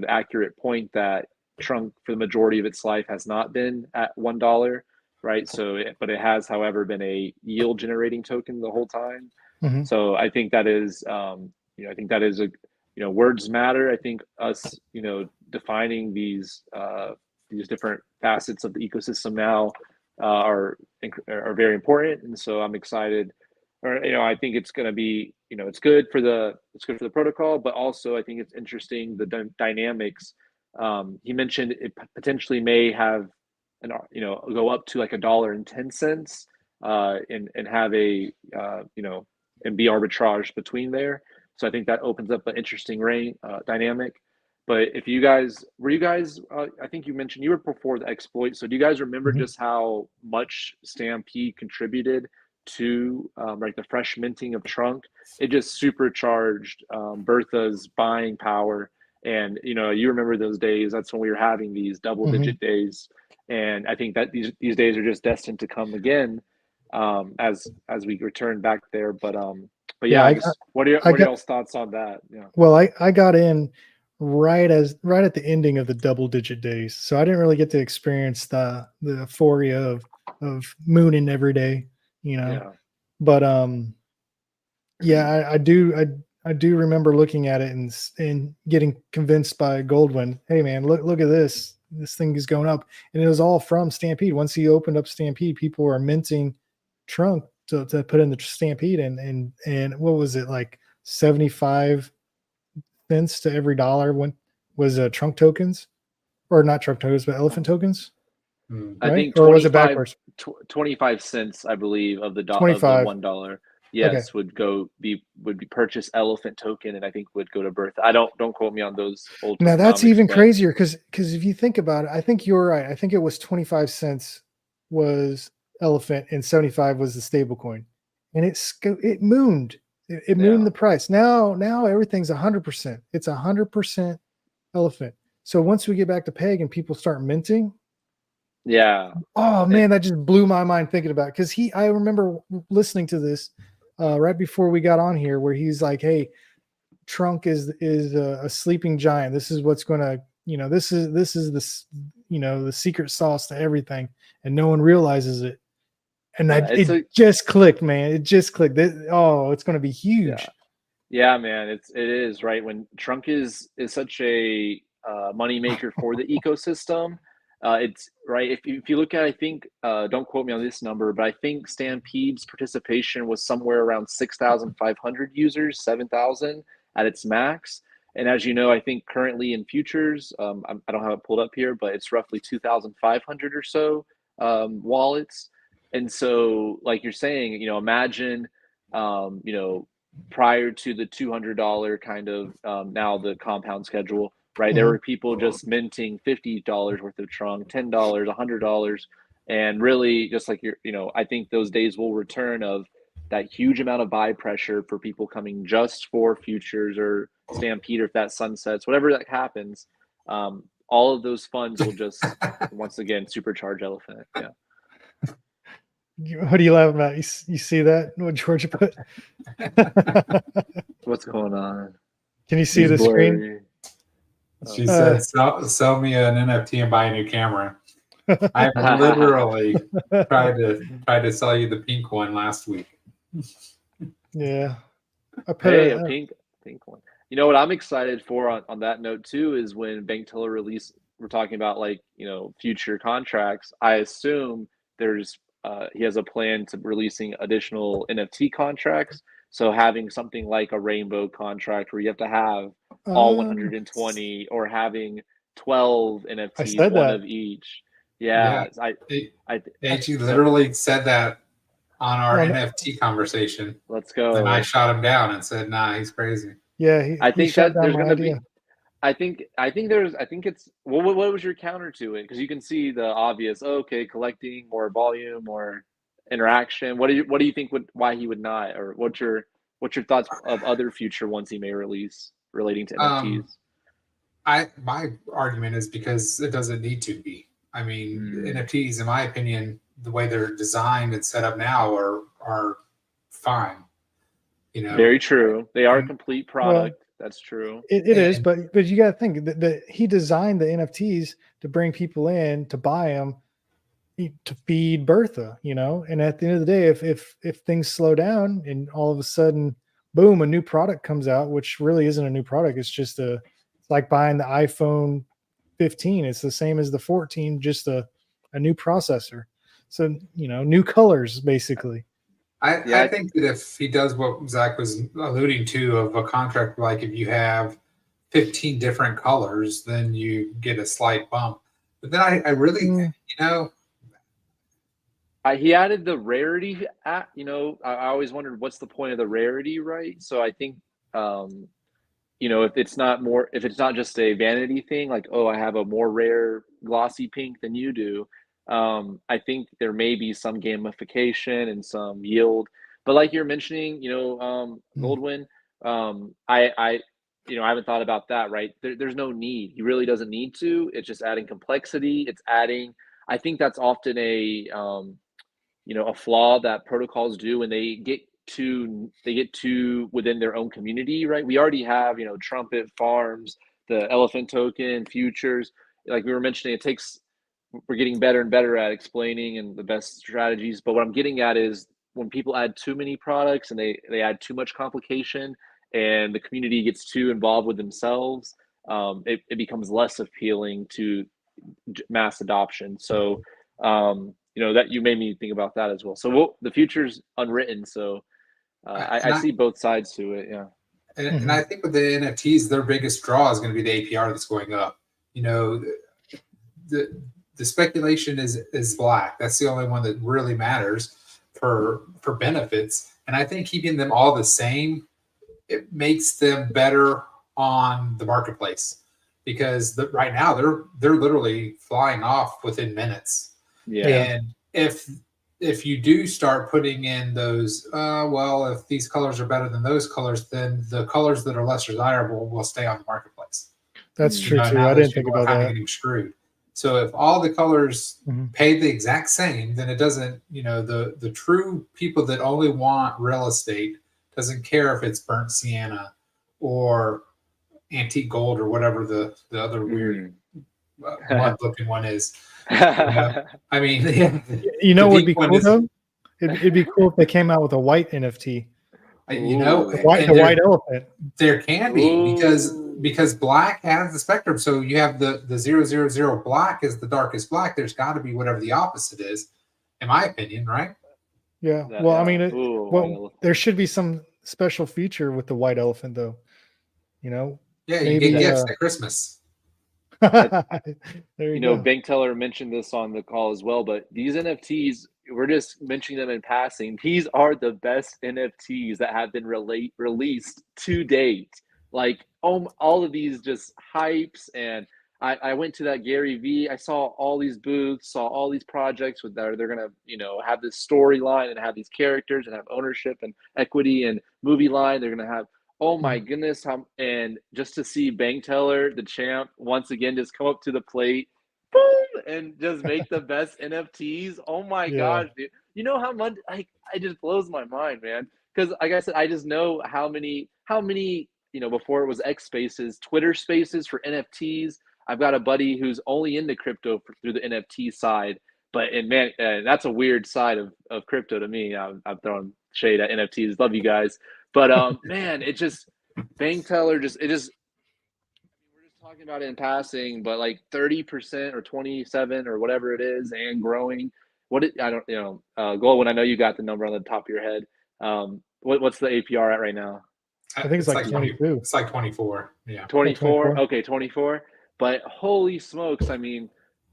accurate point that Trunk for the majority of its life has not been at $1. Right. So, but it has, however, been a yield generating token the whole time. So I think that is, words matter. I think us, defining these different facets of the ecosystem now are very important. And so I'm excited, I think it's going to be, it's good for the protocol, but also I think it's interesting, the dynamics. He mentioned it potentially may have go up to like $1.10 and have a and be arbitraged between there. So I think that opens up an interesting dynamic. But if you guys I think you mentioned you were before the exploit. So do you guys remember just how much Stampede contributed to like the fresh minting of Trunk? It just supercharged Bertha's buying power. And you remember those days. That's when we were having these double-digit days. And I think that these days are just destined to come again as we return back there. But yeah, what are y'all's thoughts on that? Yeah. Well, I got in right at the ending of the double-digit days, so I didn't really get to experience the euphoria of mooning every day, Yeah. But yeah, I do remember looking at it and getting convinced by Goldwind. Hey man, look at this. This thing is going up, and it was all from Stampede. Once he opened up Stampede, people were minting Trunk to put in the Stampede, and what was it, like 75 cents to every dollar was Trunk tokens, or not Trunk tokens, but elephant tokens. Right? I think or was it backwards? 25 cents, I believe, of the $1. Yes, okay. would be purchase elephant token, and I think would go to Bertha. I don't quote me on those old. Now that's even crazier because if you think about it, I think you're right. I think it was 25 cents was elephant and 75 was the stable coin, and it mooned. It mooned the price. Now everything's 100%. It's 100% elephant. So once we get back to peg and people start minting. Yeah. Oh man, that just blew my mind thinking about it. Because I remember listening to this right before we got on here, where he's like, "Hey, Trunk is a sleeping giant. This is what's going to, this is the secret sauce to everything, and no one realizes it." And it just clicked, man. It just clicked. It's going to be huge. Yeah, man. It is right when Trunk is such a moneymaker for the ecosystem. It's right. If you look at, I think, don't quote me on this number, but I think Stampede's participation was somewhere around 6,500 users, 7,000 at its max. And as you know, I think currently in futures, I don't have it pulled up here, but it's roughly 2,500 or so wallets. And so, like you're saying, imagine, prior to the $200 kind of now the compound schedule. Right, there were people just minting $50 worth of Trunk, $10, $100, and really just like I think those days will return of that huge amount of buy pressure for people coming just for futures or Stampede, or if that sunsets, whatever that happens, all of those funds will just once again supercharge elephant. Yeah. What are you laughing about? You see that? What Georgia put? What's going on? Can you see the screen? She said, "Sell me an NFT and buy a new camera." I literally tried to sell you the pink one last week. Yeah, a pink one. You know what I'm excited for on that note too is when Bank Teller release. We're talking about future contracts. I assume there's he has a plan to releasing additional NFT contracts. So having something like a rainbow contract where you have to have all 120 or having 12 NFTs, one of each. Yeah. AG literally said that on our NFT conversation. Let's go. And I shot him down and said, "Nah, he's crazy." Yeah, I think that there's going to be. I think it's what was your counter to it? Because you can see the obvious. Okay, collecting more volume, more interaction. What do you think why he would not, or what's your thoughts of other future ones he may release relating to NFTs? My argument is because it doesn't need to be. I mean, NFTs, in my opinion, the way they're designed and set up now are fine. Very true. They are a complete product. That's true. It is, but you got to think that he designed the NFTs to bring people in to buy them to feed Bertha, and at the end of the day, if things slow down and all of a sudden, boom, a new product comes out, which really isn't a new product. It's just it's like buying the iPhone 15. It's the same as the 14, just a new processor. So, new colors, basically. I think that if he does what Zach was alluding to of a contract, like if you have 15 different colors, then you get a slight bump. But then I really, He added the rarity at, I always wondered what's the point of the rarity, right? So I think, if it's not just a vanity thing, like, oh, I have a more rare glossy pink than you do. I think there may be some gamification and some yield, but like you're mentioning, Goldwyn, I haven't thought about that, right? There's no need. He really doesn't need to. It's just adding complexity. I think that's often a flaw that protocols do when they get too within their own community, right? We already have, Trumpet farms, the elephant token, futures. Like we were mentioning, we're getting better and better at explaining and the best strategies. But what I'm getting at is when people add too many products and they add too much complication and the community gets too involved with themselves, it becomes less appealing to mass adoption. So, that you made me think about that as well. So the future's unwritten. So I see both sides to it. Yeah. And I think with the NFTs, their biggest draw is going to be the APR that's going up. The speculation is black. That's the only one that really matters for benefits. And I think keeping them all the same, it makes them better on the marketplace, because right now they're literally flying off within minutes. Yeah. And if you do start putting in those, if these colors are better than those colors, then the colors that are less desirable will stay on the marketplace. That's true too. I didn't think about that. Getting screwed. So if all the colors pay the exact same, then it doesn't, the true people that only want real estate doesn't care if it's burnt sienna or antique gold or whatever the other weird mud looking one is. I mean, what would be cool though? It'd be cool if they came out with a white NFT. The white elephant. There can be, because black has the spectrum. So you have the 000 black is the darkest black. There's got to be whatever the opposite is, in my opinion, right? Yeah. Well, I mean, there should be some special feature with the white elephant, though. Yeah, maybe, you get gifts at Christmas. There you go. Bank Teller mentioned this on the call as well, but these NFTs, we're just mentioning them in passing. These are the best NFTs that have been released to date. Like, all of these just hypes. And I went to that Gary V. I saw all these booths, saw all these projects they're going to, have this storyline and have these characters and have ownership and equity and movie line. They're going to have, oh my goodness. And just to see Bank Teller, the champ, once again, just come up to the plate, boom, and just make the best NFTs. Oh my gosh, dude. You know how much, it just blows my mind, man. Because like I said, I just know how many, before it was X Spaces, Twitter Spaces for NFTs. I've got a buddy who's only into crypto through the NFT side. And that's a weird side of crypto to me. I'm throwing shade at NFTs. Love you guys. But man, it just, Bank Teller we're just talking about it in passing, but like 30% or 27 or whatever it is and growing. Goldwyn, I know you got the number on the top of your head. What's the APR at right now? I think it's like 22. It's like 24. Yeah. 24. Okay, 24. But holy smokes, I mean,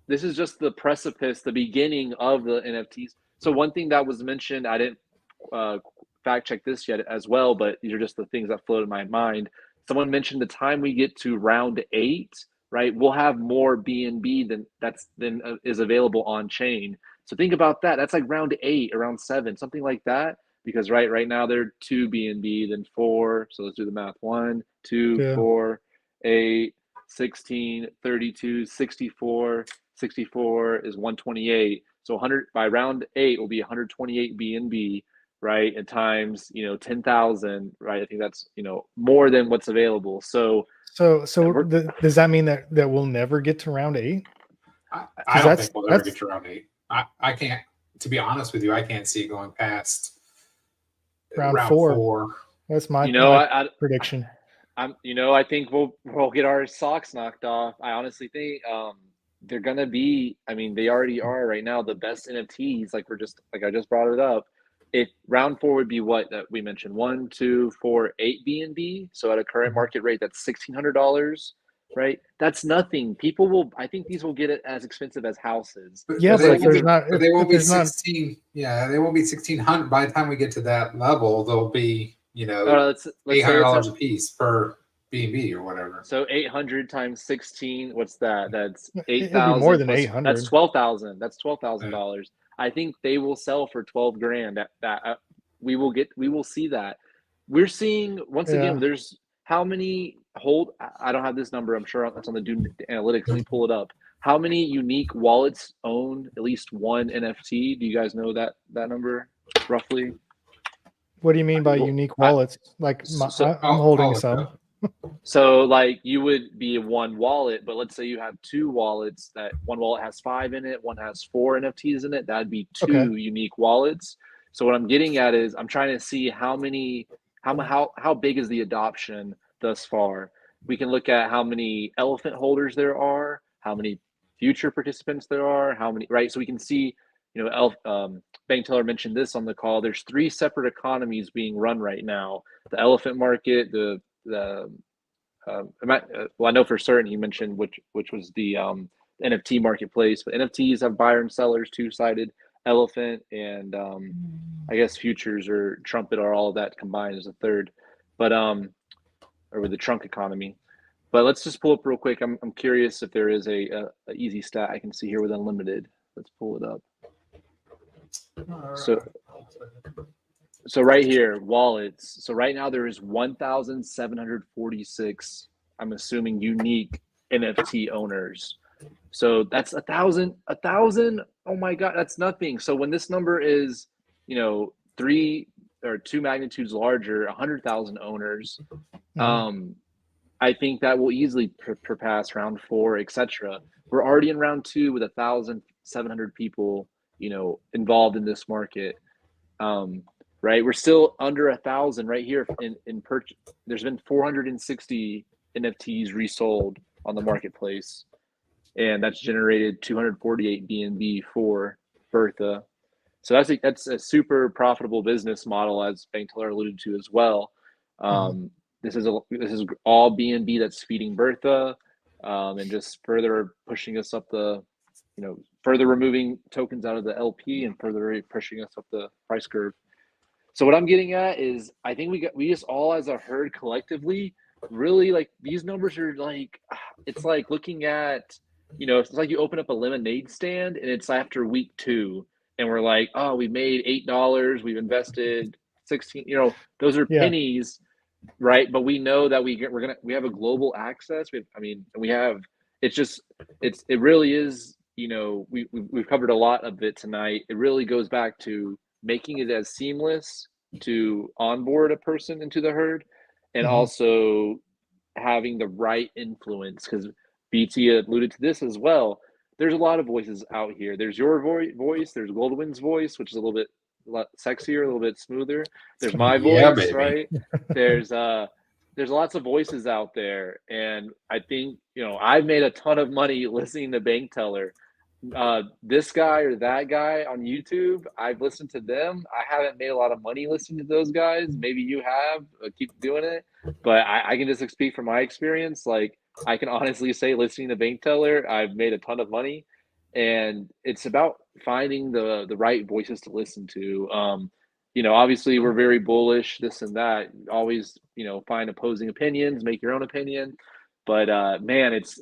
this is just the precipice, the beginning of the NFTs. So one thing that was mentioned, I didn't fact check this yet as well, but these are just the things that floated in my mind. Someone mentioned the time we get to round 8, right, we'll have more BNB than is available on chain. So think about that. That's like round 8, around 7, something like that. Because right now they're 2 BNB, then 4. So let's do the math. 1, 2, 4, 8, 16, 32, 64. 64 is 128. So 100 by round 8 will be 128 BNB, right? And times 10,000, right? I think that's more than what's available. So does that mean that we'll never get to round 8? I don't think we'll ever get to round 8. I can't, to be honest with you, I can't see it going past round 4. That's my prediction. I think we'll get our socks knocked off. I honestly think they're gonna be. I mean, they already are right now the best NFTs. Like I just brought it up. If round 4 would be what that we mentioned, 1, 2, 4, 8 BNB. So at a current market rate, that's $1,600. right? That's nothing. People will, I think these will get it as expensive as houses. Yeah, but but they if there's won't, not, but they won't if be there's not, 16. Yeah, they won't be 1,600 by the time we get to that level. They'll be, let's say it's $800 a piece per B&B or whatever. so 800 times 16. What's that? That's it'd be more 8,000 than plus. 800. That's 12,000. That's Yeah. $12,000. I think they will sell for 12 grand. We will see that. We're seeing once again. There's how many hold? I don't have this number. I'm sure that's on the Dune Analytics. Let me pull it up. How many unique wallets own at least one NFT? Do you guys know that number roughly? What do you mean by unique wallets? Like I'm holding some. So like you would be one wallet, but let's say you have two wallets, that one wallet has 5 in it, one has 4 NFTs in it. That'd be two unique wallets. So what I'm getting at is I'm trying to see how big is the adoption thus far. We can look at how many elephant holders there are, how many future participants there are, how many, right? So we can see, Bank Teller mentioned this on the call. There's 3 separate economies being run right now: the elephant market, I know for certain he mentioned which was the NFT marketplace, but NFTs have buyer and sellers, 2-sided elephant, and I guess futures or trumpet are all of that combined as a third, but or with the trunk economy. But let's just pull up real quick. I'm curious if there is a easy stat I can see here with unlimited. Let's pull it up. So right here, wallets. So right now there is 1,746, I'm assuming, unique NFT owners. So that's 1,000. Oh my God, that's nothing. So when this number is, 3 or 2 magnitudes larger, 100,000 owners, I think that will easily surpass round 4, etc. We're already in round 2 with 1,700 people, involved in this market. Right, we're still under 1,000 right here in purchase. There's been 460 NFTs resold on the marketplace, and that's generated 248 BNB for Bertha. So that's a super profitable business model, as Bank Teller alluded to as well. This is all BNB that's feeding Bertha, and just further pushing us up the, further removing tokens out of the LP and further pushing us up the price curve. So what I'm getting at is, I think we just all as a herd collectively really, like, these numbers are like, it's like looking at, it's like you open up a lemonade stand and it's after week 2 and we're like, oh, we made $8, we've invested 16, those are pennies, right? But we know that we have a global access. It really is, we've covered a lot of it tonight. It really goes back to making it as seamless to onboard a person into the herd, and also having the right influence, because BT alluded to this as well. There's a lot of voices out here. There's your voice, there's Goldwind's voice, which is a little bit sexier, a little bit smoother. There's my voice, right? There's lots of voices out there, and I think, I've made a ton of money listening to Bank Teller. This guy or that guy on YouTube, I've listened to them. I haven't made a lot of money listening to those guys. Maybe you have. Keep doing it. But I can just speak from my experience. Like, I can honestly say, listening to Bank Teller, I've made a ton of money. And it's about finding the right voices to listen to. Obviously we're very bullish, this and that. Always, find opposing opinions, make your own opinion. But man, it's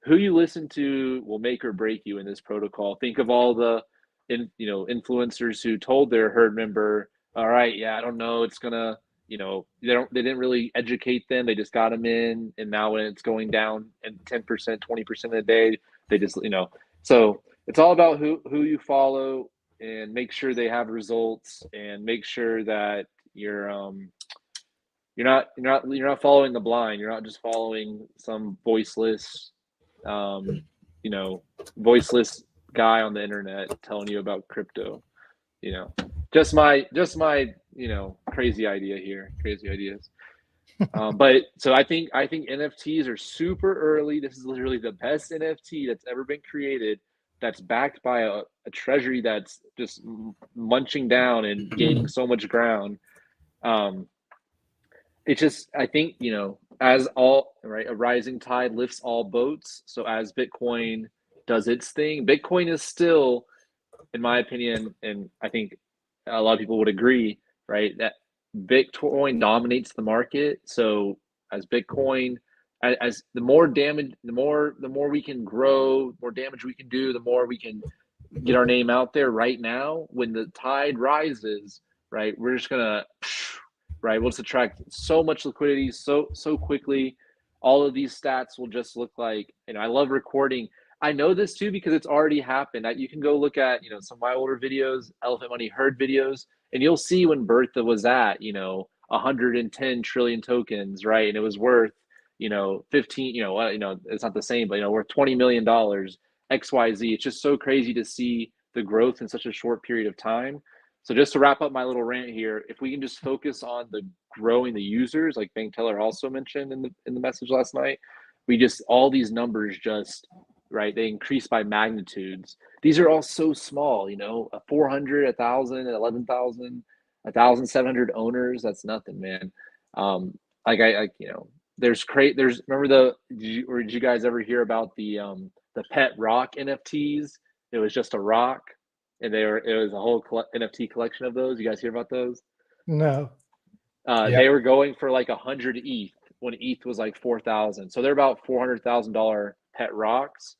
who you listen to will make or break you in this protocol. Think of all the influencers who told their herd member, all right, yeah, I don't know, it's gonna, they didn't really educate them. They just got them in, and now when it's going down and 10%, 20% a day, they just, so it's all about who you follow, and make sure they have results, and make sure that you're not following the blind. You're not just following some voiceless voiceless guy on the internet telling you about crypto. Just my crazy idea here, crazy ideas. But so I think NFTs are super early. This is literally the best NFT that's ever been created, that's backed by a treasury that's just munching down and gaining so much ground. It's just, I think, as all right, a rising tide lifts all boats. So as Bitcoin does its thing, Bitcoin is still, in my opinion, and I think a lot of people would agree, right, that Bitcoin dominates the market. So as Bitcoin, as the more damage, the more we can grow, more damage we can do, the more we can get our name out there. Right now, when the tide rises, right, we're just gonna, right, we'll just attract so much liquidity so quickly. All of these stats will just look like, I love recording. I know this too because it's already happened. You can go look at, some of my older videos, Elephant Money Herd videos, and you'll see when Bertha was at, 110 trillion tokens, right? And it was worth, 15, it's not the same, but worth $20 million, XYZ. It's just so crazy to see the growth in such a short period of time. So just to wrap up my little rant here, if we can just focus on the growing the users, like Bank Teller also mentioned in the message last night, all these numbers just, right, they increase by magnitudes. These are all so small, 400, 1,000, 11,000, 1,700 owners. That's nothing, man. There's remember did you guys ever hear about the pet rock NFTs? It was just a rock, and it was a whole NFT collection of those. You guys hear about those? No. They were going for like 100 ETH when ETH was like 4,000. So they're about $400,000 pet rocks.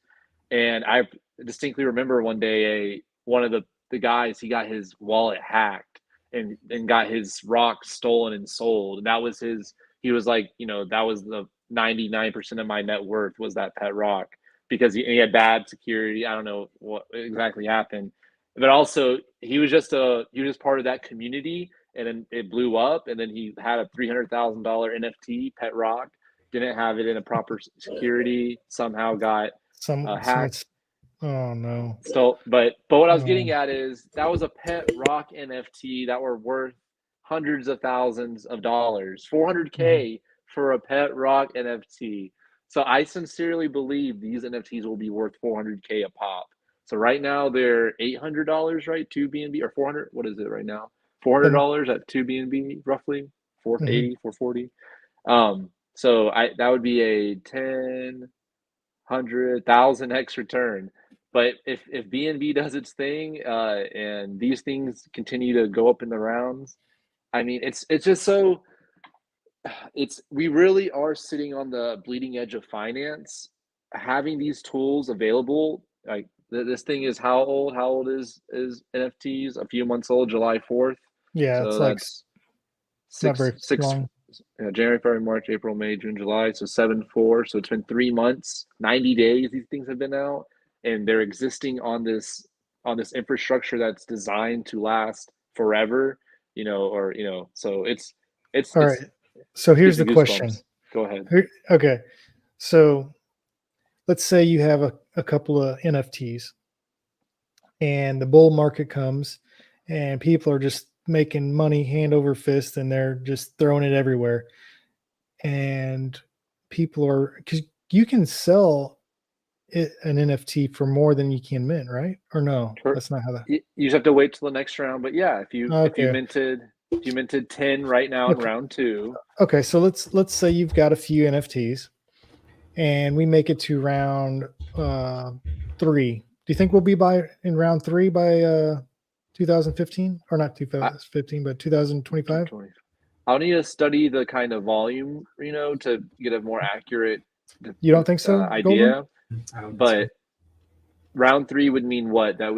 And I distinctly remember one day one of the guys, he got his wallet hacked and got his rocks stolen and sold. And that was he was like, that was the 99% of my net worth was that pet rock, because he had bad security. I don't know what exactly happened, but also he was just part of that community, and then it blew up, and then he had a $300,000 NFT pet rock, didn't have it in a proper security, somehow got hacked. Oh no. So, but what I was getting at is that was a pet rock NFT that were worth hundreds of thousands of dollars, 400K for a pet rock NFT. So I sincerely believe these NFTs will be worth 400K a pop. So right now they're $800, right? 2BNB, or 400. What is it right now? $400 at 2BNB, roughly 480, 440. So that would be a 100,000x return. But if BNB does its thing, and these things continue to go up in the rounds, I mean, it's just so, we really are sitting on the bleeding edge of finance. Having these tools available, like this thing is how old? How old is NFTs? A few months old, July 4th. Yeah, so it's that's not very long. January, February, March, April, May, June, July. So 7-4. So it's been 3 months, 90 days. These things have been out, and they're existing on this infrastructure that's designed to last forever. So it's all right. So here's the question. Go ahead. Okay. So let's say you have a couple of NFTs, and the bull market comes, and people are just making money hand over fist, and they're just throwing it everywhere. And because you can sell an NFT for more than you can mint, right? Or no? That's not how that. You just have to wait till the next round. But yeah, if you minted 10 right now in round 2. Okay, so let's say you've got a few NFTs, and we make it to round 3. Do you think we'll be in round 3 by 2015, or not 2015, but 2025? I'll need to study the kind of volume, to get a more accurate. You don't think so? Idea, Goldwind? But round 3 would mean what? That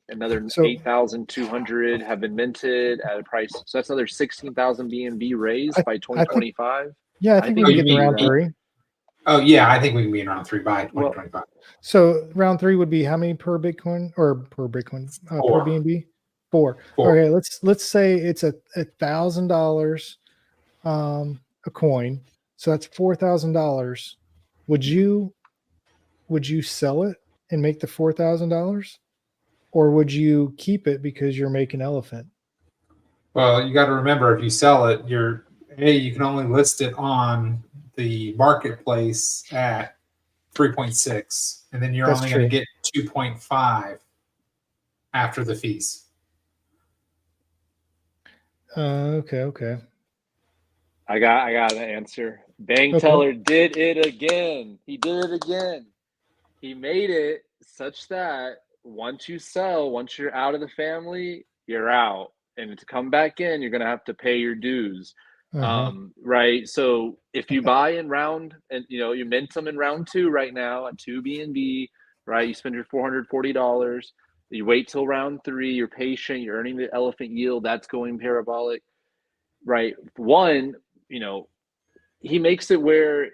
another 8,200 have been minted at a price. So that's another 16,000 BNB raised by 2025. I think we can get to round 3. Oh yeah, I think we can be in round 3 by 2025. So round 3 would be how many per Bitcoin, or per Bitcoin, per BNB? 4. Okay, let's say it's $1,000 a coin. So that's $4,000. Would you sell it and make the $4,000, or would you keep it because you're making elephant? Well, you got to remember, if you sell it, you can only list it on the marketplace at 3.6, and then you're only going to get 2.5 after the fees. Okay. I got an answer. Bank teller did it again. He did it again. He made it such that once you sell, once you're out of the family, you're out. And to come back in, you're going to have to pay your dues. Right. So if you buy in round and, you mint them in round 2 right now at 2 BNB, right? You spend your $440. You wait till round 3. You're patient. You're earning the elephant yield. That's going parabolic, right? One, he makes it where,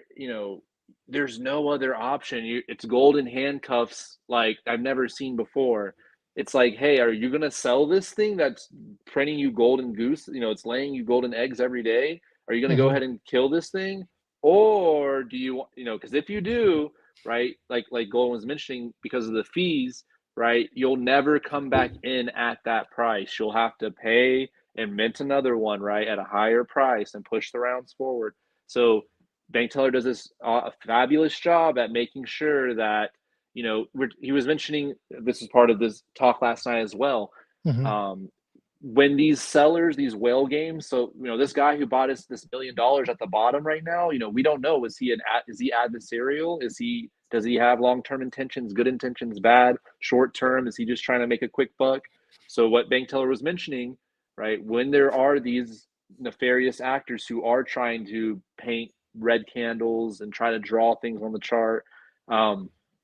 there's no other option. It's golden handcuffs like I've never seen before. It's like, hey, are you going to sell this thing that's printing you golden goose? It's laying you golden eggs every day. Are you going to go ahead and kill this thing? Or do you, because if you do, right, like Golden was mentioning, because of the fees, right, you'll never come back in at that price. You'll have to pay and mint another one, right, at a higher price and push the rounds forward. So Bank Teller does this a fabulous job at making sure that, he was mentioning, this is part of this talk last night as well. When these sellers, these whale games, so, this guy who bought us this $1 million at the bottom right now, we don't know, is he adversarial? Does he have long-term intentions, good intentions, bad, short-term? Is he just trying to make a quick buck? So what Bank Teller was mentioning, right, when there are these nefarious actors who are trying to paint red candles and try to draw things on the chart,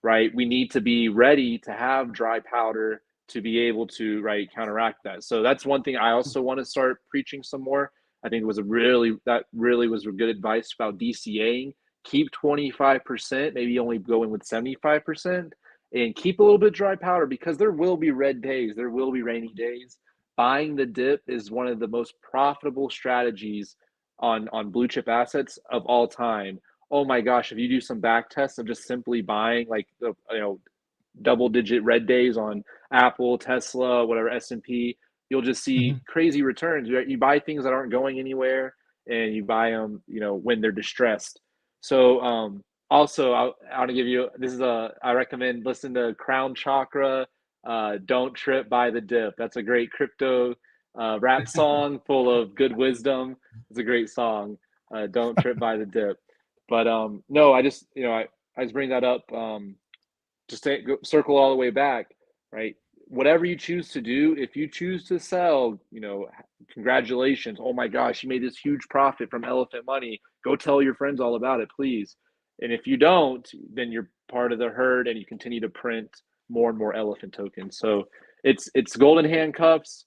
right, we need to be ready to have dry powder to be able to, right, counteract that. So that's one thing I also want to start preaching some more. I think that really was good advice about DCAing. Keep 25%, maybe only going with 75%, and keep a little bit dry powder, because there will be red days, there will be rainy days. Buying the dip is one of the most profitable strategies on blue chip assets of all time. Oh my gosh, if you do some back tests of just simply buying like the double digit red days on Apple, Tesla, whatever, S&P, you'll just see crazy returns. You buy things that aren't going anywhere, and you buy them, when they're distressed. So also, I want to give you, I recommend listen to Crown Chakra, Don't Trip by the Dip. That's a great crypto rap song full of good wisdom. It's a great song, Don't Trip by the Dip. But no, I just bring that up just to circle all the way back, right? Whatever you choose to do, if you choose to sell, congratulations. Oh my gosh, you made this huge profit from Elephant Money. Go tell your friends all about it, please. And if you don't, then you're part of the herd and you continue to print more and more elephant tokens. So it's golden handcuffs.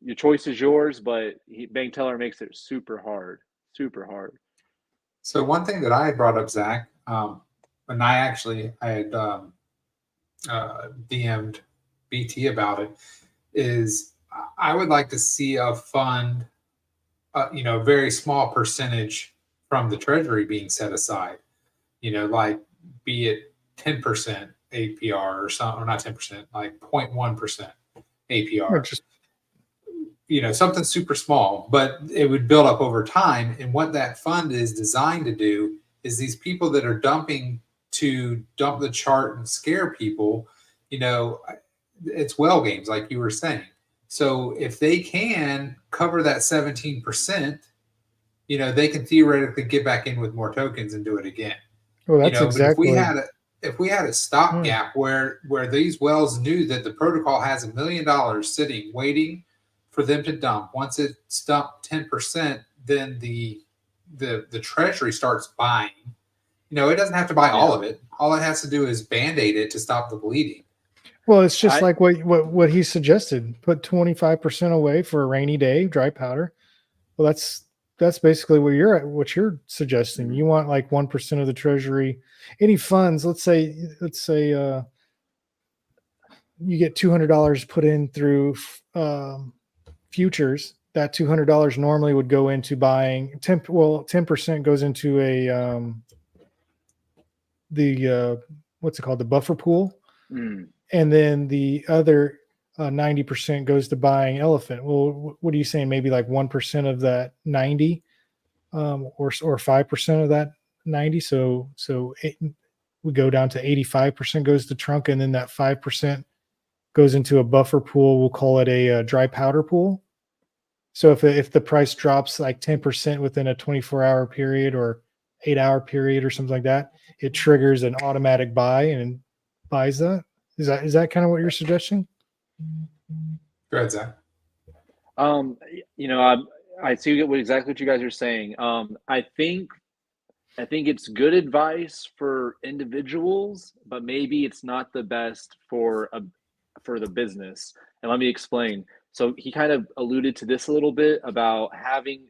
Your choice is yours, but Bank Teller makes it super hard. So one thing that I had brought up, Zach, and I had DM'd BT about it, is I would like to see a fund, a very small percentage from the treasury being set aside, like be it 10% APR or something, or not 10%, like 0.1% APR. Or just, something super small, but it would build up over time. And what that fund is designed to do is these people that are dumping to dump the chart and scare people, it's whale games, like you were saying. So if they can cover that 17%, they can theoretically get back in with more tokens and do it again. Well, that's exactly. If we had a stopgap where these whales knew that the protocol has $1 million sitting waiting for them to dump, once it's dumped 10%, then the treasury starts buying. It doesn't have to buy all of it. All it has to do is band-aid it to stop the bleeding. Well, it's just like what he suggested. Put 25% away for a rainy day, dry powder. Well, that's basically what you're suggesting. You want like 1% of the treasury. Any funds, let's say you get $200 put in through futures. That $200 normally would go into buying 10% goes into what's it called, the buffer pool, and then the other 90% goes to buying elephant. Well, what are you saying? Maybe like 1% of that 90, or 5% of that 90. So we go down to 85% goes to trunk, and then that 5% goes into a buffer pool. We'll call it a dry powder pool. So if the price drops like 10% within a 24-hour period, or 8-hour period or something like that, it triggers an automatic buy and buys that. Is that kind of what you're suggesting? Go ahead, Zach. I see exactly what you guys are saying. I think it's good advice for individuals, but maybe it's not the best for the business. And let me explain. So he kind of alluded to this a little bit about having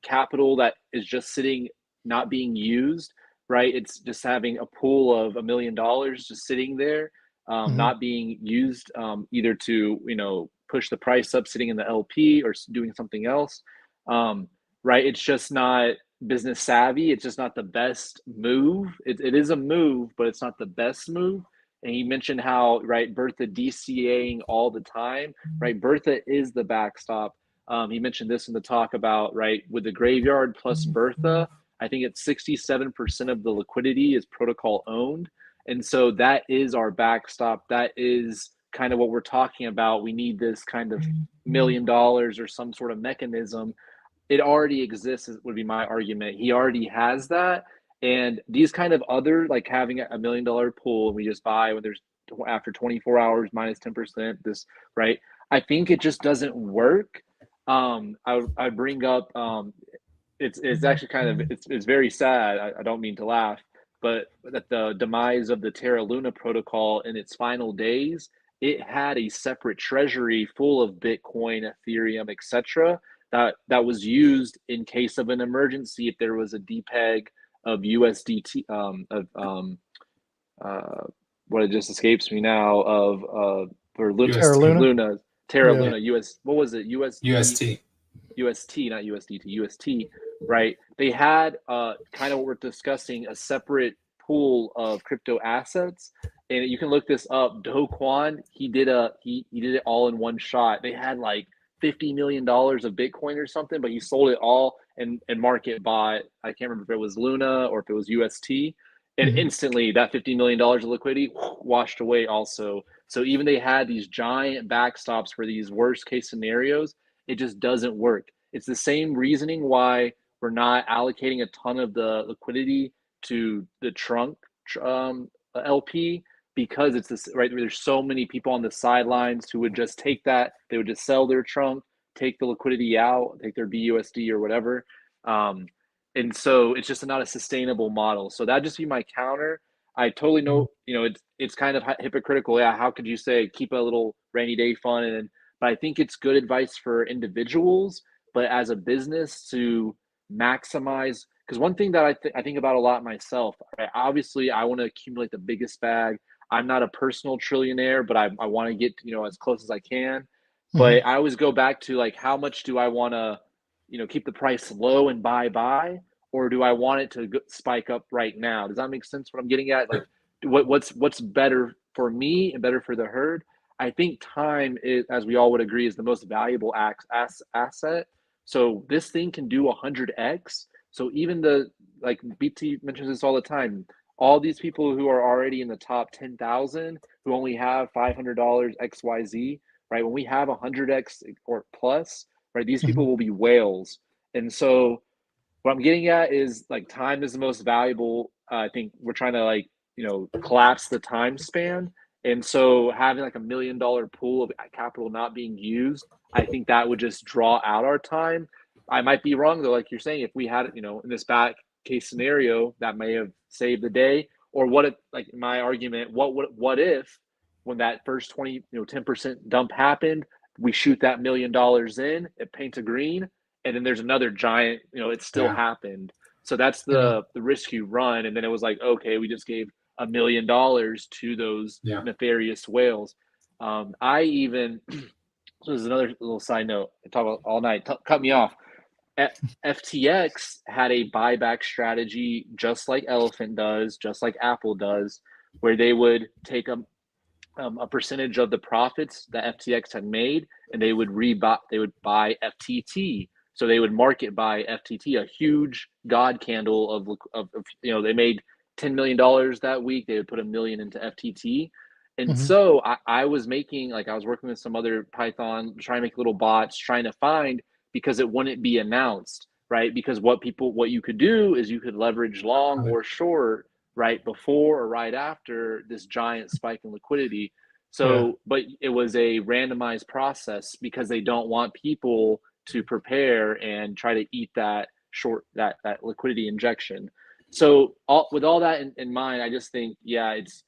capital that is just sitting, not being used, right? It's just having a pool of $1 million just sitting there, not being used, either to, push the price up, sitting in the LP or doing something else, right? It's just not business savvy. It's just not the best move. It is a move, but it's not the best move. And he mentioned how, right, Bertha DCAing all the time, right? Bertha is the backstop. He mentioned this in the talk about, right, with the graveyard plus Bertha, I think it's 67% of the liquidity is protocol owned. And so that is our backstop. That is kind of what we're talking about. We need this kind of $1 million or some sort of mechanism. It already exists, would be my argument. He already has that. And these kind of other, like having a $1 million pool, and we just buy when there's after 24 hours minus 10%, this, right? I think it just doesn't work. I bring up, it's actually kind of, it's very sad. I don't mean to laugh, but that the demise of the Terra Luna protocol in its final days, it had a separate treasury full of Bitcoin, Ethereum, etc. That was used in case of an emergency if there was a depeg of USDT what it just escapes me now of for Terra Luna US, what was it, UST, not USDT, UST, right? They had kind of what we're discussing, a separate pool of crypto assets, and you can look this up. Do Kwon, he did it all in one shot. They had like $50 million of Bitcoin or something, but he sold it all and market bought, I can't remember if it was Luna or if it was UST, and instantly that $50 million of liquidity washed away also. So even they had these giant backstops for these worst case scenarios, it just doesn't work. It's the same reasoning why we're not allocating a ton of the liquidity to the trunk LP, because it's this, right? There's so many people on the sidelines who would just take that. They would just sell their trunk, take the liquidity out, take their BUSD or whatever. And so it's just not a sustainable model. So that'd just be my counter. I totally know, it's kind of hypocritical. Yeah, how could you say keep a little rainy day fund? But I think it's good advice for individuals, but as a business to maximize, because one thing that I think about a lot myself, right? Obviously I want to accumulate the biggest bag. I'm not a personal trillionaire, but I want to get, as close as I can. But I always go back to like, how much do I want to, keep the price low and buy, or do I want it to spike up right now? Does that make sense what I'm getting at? Like what's better for me and better for the herd? I think time is, as we all would agree, is the most valuable asset. So this thing can do 100x. So even like BT mentions this all the time, all these people who are already in the top 10,000 who only have $500 XYZ, right? When we have 100x or plus, right, these people will be whales. And so what I'm getting at is like time is the most valuable. I think we're trying to collapse the time span. And so having like $1 million pool of capital not being used, I think that would just draw out our time. I might be wrong though, like you're saying, if we had, in this back case scenario, that may have saved the day. Or what if, like my argument, what if when that first 10% dump happened, we shoot that $1 million in, it paints a green, and then there's another giant, it still happened. So that's the risk you run. And then it was like, okay, we just gave $1 million to those nefarious whales. I even, so there's another little side note. I talk about all night. Cut me off. FTX had a buyback strategy, just like Elephant does, just like Apple does, where they would take a percentage of the profits that FTX had made, and they would buy FTT. So they would market buy FTT, a huge god candle of they made $10 million that week. They would put $1 million into FTT. And so I was making, I was working with some other Python, trying to make little bots, trying to find, because it wouldn't be announced. right? Because what you could do is you could leverage long or short, right, before or right after this giant spike in liquidity. So, but it was a randomized process because they don't want people to prepare and try to eat that liquidity injection. So with all that in mind, I just think, it's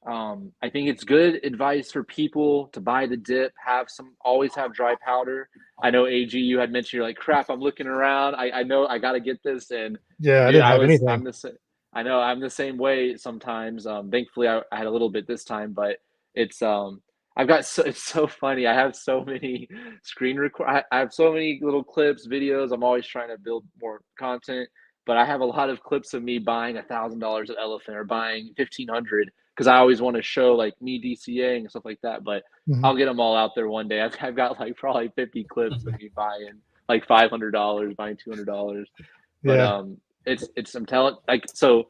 I think it's good advice for people to buy the dip, always have dry powder. I know AG, you had mentioned you're like, crap, I'm looking around. I know I got to get this. And I dude, didn't have anything. I know I'm the same way sometimes. Thankfully I had a little bit this time, but it's, it's so funny. I have so many I have so many little clips, videos. I'm always trying to build more content, but I have a lot of clips of me buying $1,000 at Elephant or buying 1,500 because I always want to show like me DCAing and stuff like that. But I'll get them all out there one day. I've got like probably 50 clips of me buying like $500, buying $200. But I'm telling, like, so,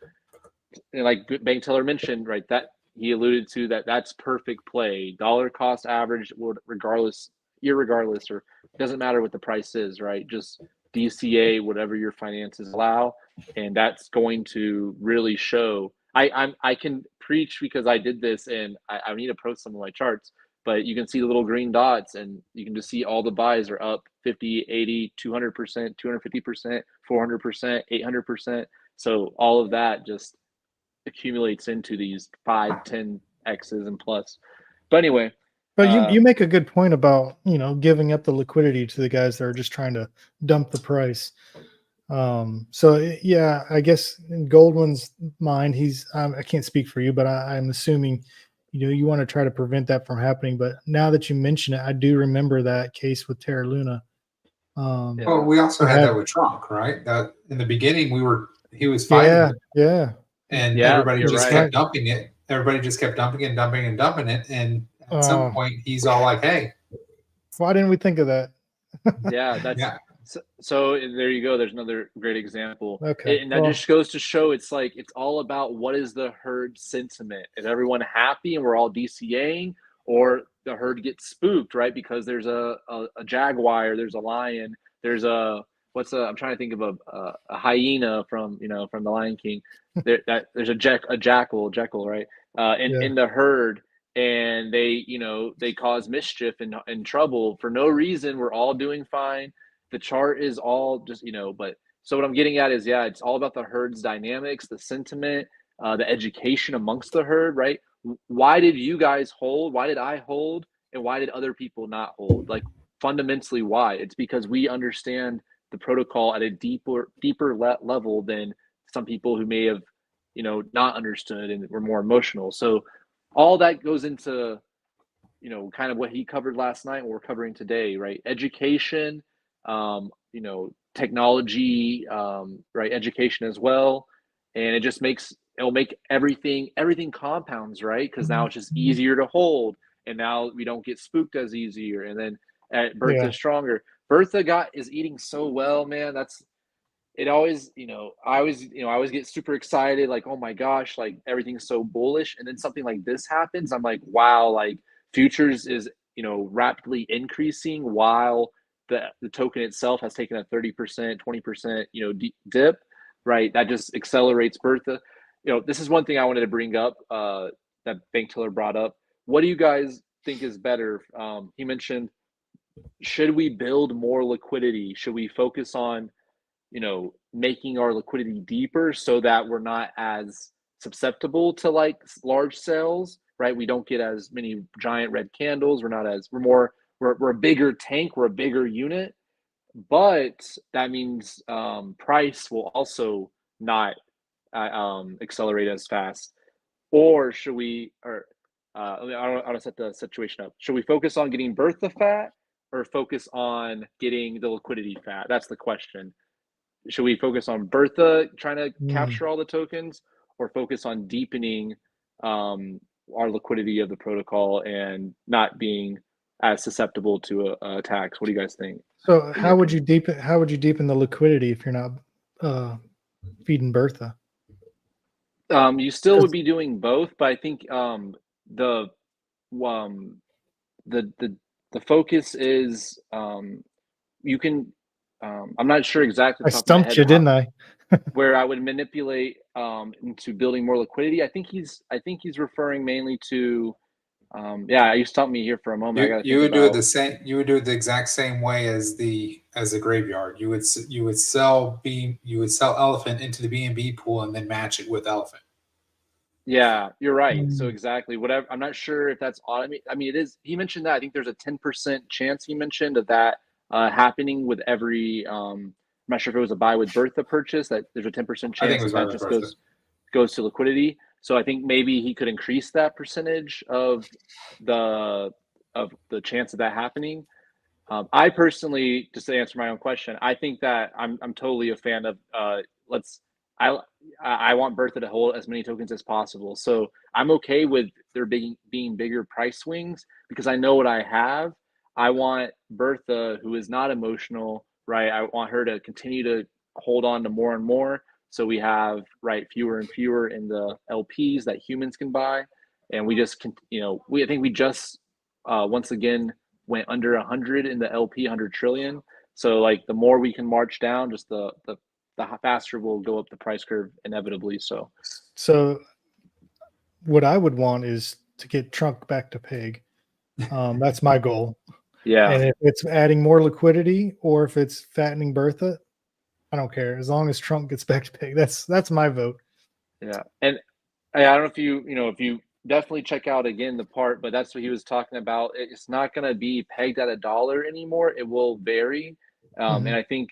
like Bank Teller mentioned, right, that he alluded to that's perfect play. Dollar cost average would irregardless, or it doesn't matter what the price is, right? Just DCA whatever your finances allow, and that's going to really show. I can preach because I did this, and I need to post some of my charts, but you can see the little green dots, and you can just see all the buys are up 50, 80, 200%, 250%, 400%, 800%. So all of that just accumulates into these 5, 10 X's and plus. But anyway. But you make a good point about, giving up the liquidity to the guys that are just trying to dump the price. So yeah, I guess in Goldwind's mind, I can't speak for you, but I'm assuming, you want to try to prevent that from happening. But now that you mention it, I do remember that case with Terra Luna. Well, we also had that with Trump, right? That in the beginning he was fighting. And everybody just kept dumping it. Everybody just kept dumping it, dumping and dumping it. And at some point he's all like, hey, why didn't we think of that? So there you go. There's another great example. Okay. And that just goes to show it's all about what is the herd sentiment. Is everyone happy and we're all DCAing, or the herd gets spooked, right? Because there's a jaguar, there's a lion, there's I'm trying to think of a hyena from the Lion King. There's a jackal, right? In the herd, and they cause mischief and trouble for no reason. We're all doing fine. The chart is all just, but so what I'm getting at is, it's all about the herd's dynamics, the sentiment, the education amongst the herd, right? Why did you guys hold? Why did I hold? And why did other people not hold? Like, fundamentally, why? It's because we understand the protocol at a deeper level than some people who may have, not understood and were more emotional. So all that goes into, kind of what he covered last night and we're covering today, right? Education, technology, right? Education as well. And it'll make everything compounds, right? Because now it's just easier to hold. And now we don't get spooked as easier. And then Bertha is stronger. Bertha is eating so well, man. It always, I always get super excited, like, oh my gosh, like everything's so bullish. And then something like this happens. I'm like, wow, like futures is, rapidly increasing while the token itself has taken a 30%, 20%, dip, right? That just accelerates Bertha. This is one thing I wanted to bring up that Bank Teller brought up. What do you guys think is better? He mentioned, should we build more liquidity? Should we focus on, making our liquidity deeper so that we're not as susceptible to like large sales, right? We don't get as many giant red candles. We're a bigger tank. We're a bigger unit, but that means price will also not accelerate as fast. Or should we, I want to set the situation up. Should we focus on getting Bertha fat or focus on getting the liquidity fat? That's the question. Should we focus on Bertha trying to capture all the tokens, or focus on deepening our liquidity of the protocol and not being as susceptible to attacks? What do you guys think? So how would you deepen the liquidity if you're not feeding Bertha? You still would be doing both, but I think the focus is you can I'm not sure exactly. I stumped you, didn't I? Where I would manipulate into building more liquidity. I think he's referring mainly to. Yeah, you stumped me here for a moment. You would do it the same. You would do it the exact same way as the graveyard. You would sell elephant into the BNB pool and then match it with elephant. Yeah, you're right. So exactly whatever. I'm not sure if that's automated. I mean, it is. He mentioned that. I think there's a 10% chance he mentioned of that happening with every. I'm not sure if it was a buy with Bertha purchase that there's a 10% chance that just goes to liquidity. So I think maybe he could increase that percentage of the chance of that happening. I personally, just to answer my own question, I think that I'm totally a fan of I want Bertha to hold as many tokens as possible. So I'm okay with there being bigger price swings because I know what I have. I want Bertha, who is not emotional, right? I want her to continue to hold on to more and more. So we have fewer and fewer in the LPs that humans can buy, and we just can, I think we just once again went under 100 in the LP 100 trillion. So the more we can march down, just the faster we'll go up the price curve inevitably. So what I would want is to get Trunk back to peg. That's my goal. Yeah. And if it's adding more liquidity or if it's fattening Bertha, I don't care. As long as Trump gets back to peg, that's my vote. Yeah. And I don't know if you definitely check out again the part, but that's what he was talking about. It's not going to be pegged at $1 anymore. It will vary. And I think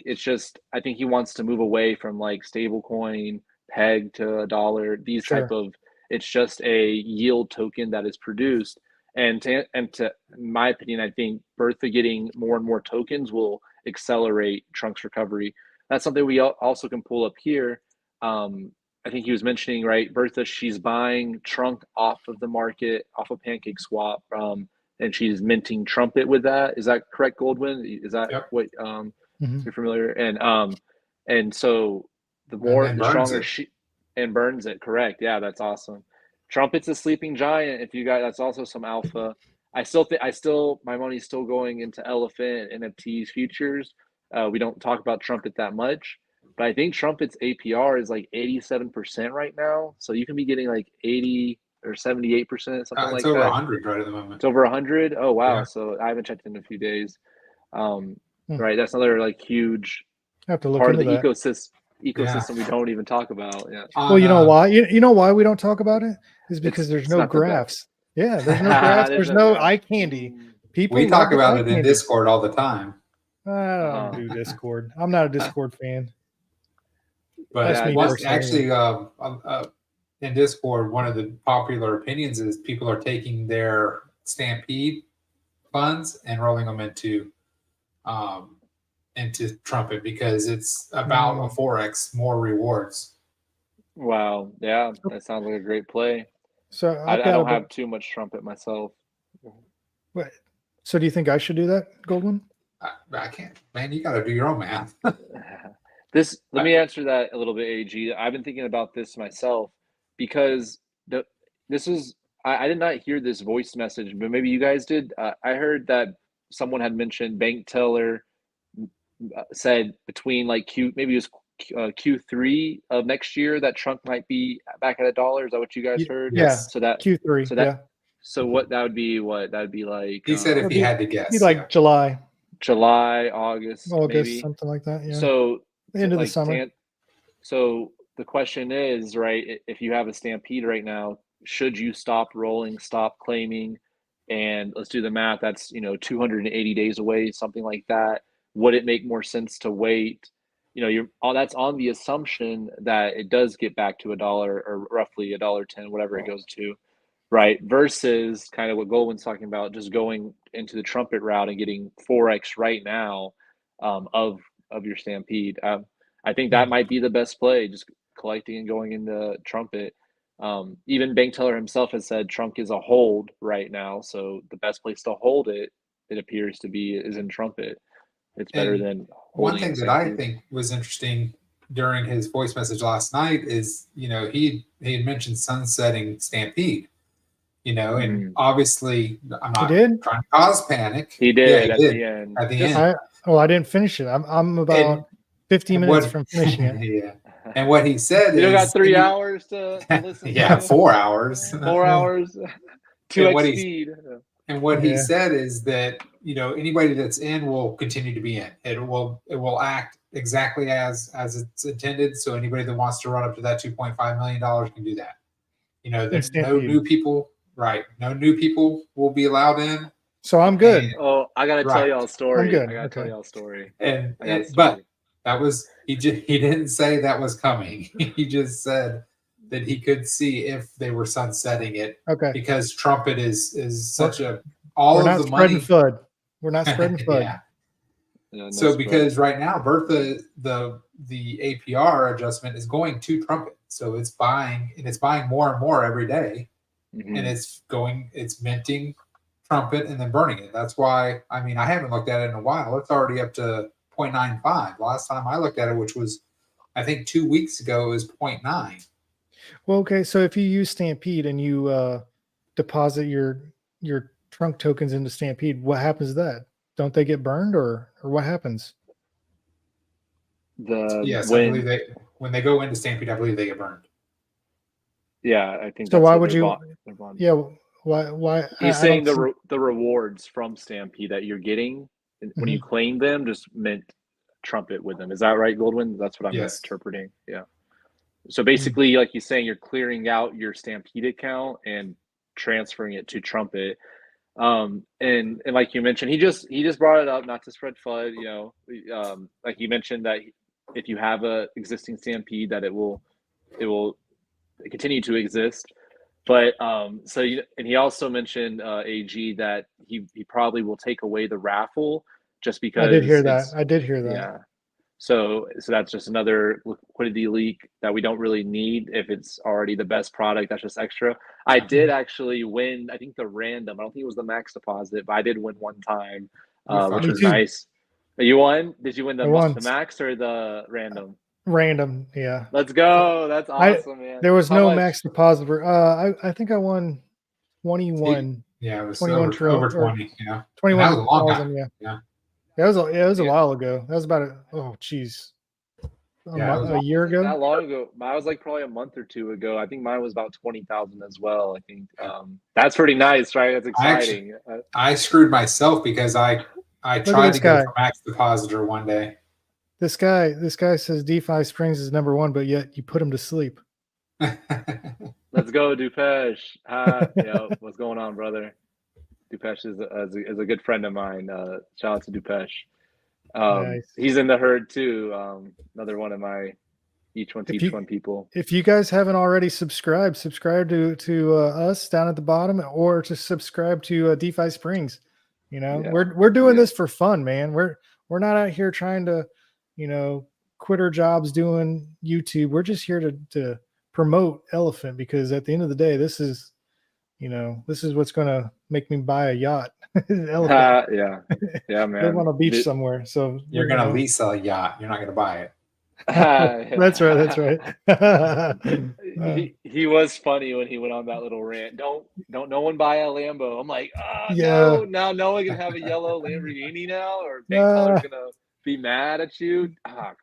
I think he wants to move away from stable coin peg to $1. These type of, it's just a yield token that is produced. And to in my opinion, I think Bertha getting more and more tokens will accelerate Trunk's recovery. That's something we also can pull up here. I think he was mentioning, Bertha, she's buying Trunk off of the market, off of Pancake Swap, and she's minting Trumpet with that. Is that correct, Goldwind? Is that what you're familiar? And so the stronger she and burns it. Correct. Yeah, that's awesome. Trumpet's a sleeping giant. If you guys, that's also some alpha. I still my money's still going into Elephant, NFTs, futures. We don't talk about Trumpet that much. But I think Trumpet's APR is 87% right now. So you can be getting 80 or 78%, something like that. It's over 100 right at the moment. It's over 100. Oh, wow. Yeah. So I haven't checked in a few days. Right. That's another huge have to look part of the that. ecosystem we don't even talk about. Yeah. Well, you know why? You know why we don't talk about it? Is because there's no graphs. Yeah, there's no graphs. There's no eye candy. We talk about it in Discord all the time. I don't do Discord. I'm not a Discord fan. But actually, in Discord, one of the popular opinions is people are taking their Stampede funds and rolling them into Trumpet because it's about a 4x more rewards. Wow. Yeah, that sounds like a great play. So I don't have too much Trumpet myself. What? So do you think I should do that, Goldwyn? I can't. Man, you got to do your own math. Let me answer that a little bit, AG. I've been thinking about this myself because I did not hear this voice message, but maybe you guys did. I heard that someone had mentioned bank teller said between maybe it was Q3 of next year that Trunk might be back at $1. Is that what you guys heard? Yeah. So that Q3. So what that would be? What that would be like? He said if he had to guess, July, August, maybe something like that. Yeah. So end of the summer. So the question is, if you have a Stampede right now, should you stop rolling, stop claiming, and let's do the math. That's 280 days away, something like that. Would it make more sense to wait? That's on the assumption that it does get back to $1 or roughly $1.10, whatever it goes to, right? Versus kind of what Goldwyn's talking about, just going into the Trumpet route and getting 4x right now of your Stampede. I think that might be the best play, just collecting and going into Trumpet. Even Bank Teller himself has said Trunk is a hold right now, so the best place to hold it appears to be is in Trumpet. It's better than one thing that I think was interesting during his voice message last night is he had mentioned sunsetting Stampede. you know, and obviously I'm not did? trying to cause panic. He did, Yeah, he at did the end. at the end. I didn't finish it. I'm about 50 minutes from finishing it. Yeah. And what he said you is, got 3 hours to listen. yeah, to 4 hours. 4 hours, 2x speed. And what he said is that, you know, anybody that's in will continue to be in. It will act exactly as it's intended. So anybody that wants to run up to that $2.5 million can do that. You know, there's no new people, right? No new people will be allowed in. So I'm good. Oh, I gotta tell y'all a story. I'm good. I gotta tell y'all a story. But that was he didn't say that was coming. He just said that he could see if they were sunsetting it. Okay. Because Trumpet is such a we're of the money. FUD. We're not spreading FUD. Yeah. No so spread. Because right now, Bertha, the APR adjustment is going to Trumpet. So it's buying more and more every day. And it's minting Trumpet and then burning it. That's why, I mean, I haven't looked at it in a while. It's already up to 0.95. Last time I looked at it, which was, I think 2 weeks ago, is 0.9. Well, okay. So if you use Stampede and you deposit your trunk tokens into Stampede, what happens to that? Don't they get burned or what happens? Yes, I believe when they go into Stampede, I believe they get burned. Yeah, I think so. Why would you? Yeah. Why? He's saying the rewards from Stampede that you're getting when you claim them just meant Trumpet with them. Is that right, Goldwind? That's what I'm interpreting. Yeah. So basically, like he's saying, you're clearing out your Stampede account and transferring it to Trumpet. And like you mentioned, he just brought it up not to spread FUD. You know, like he mentioned that if you have a existing Stampede, that it will continue to exist. But so and he also mentioned AG that he probably will take away the raffle just because I did hear that. Yeah. So that's just another liquidity leak that we don't really need if it's already the best product. That's just extra. I did actually win, I think the random. I don't think it was the max deposit, but I did win one time, which was nice. You won? Did you win the max or the random? Random, yeah. Let's go. That's awesome, man. There was no max deposit. I think I won 21. Yeah, it was 21 over 20. Yeah, 21. That was a long time. Yeah. It was a while ago. That was about a year ago. Not long ago. Mine was like probably a month or two ago. I think mine was about 20,000 as well. I think that's pretty nice, right? That's exciting. I screwed myself because I tried to go for max depositor one day. This guy says DeFi Springs is #1, but yet you put him to sleep. Let's go, Dupesh. Yeah, what's going on, brother? Dupesh is a good friend of mine. Shout out to Dupesh. Nice. He's in the herd too. Another one of my each one teach one people. If you guys haven't already subscribe to us down at the bottom, or to subscribe to DeFi Springs. You know, we're doing this for fun, man. We're not out here trying to, quit our jobs doing YouTube. We're just here to promote Elephant, because at the end of the day, this is what's going to make me buy a yacht. Yeah, man. Live on a beach somewhere. So you're going to lease a yacht. You're not going to buy it. That's right. He was funny when he went on that little rant. Don't no one buy a Lambo. I'm like, no, now no one can have a yellow Lamborghini now, or bank teller's gonna be mad at you.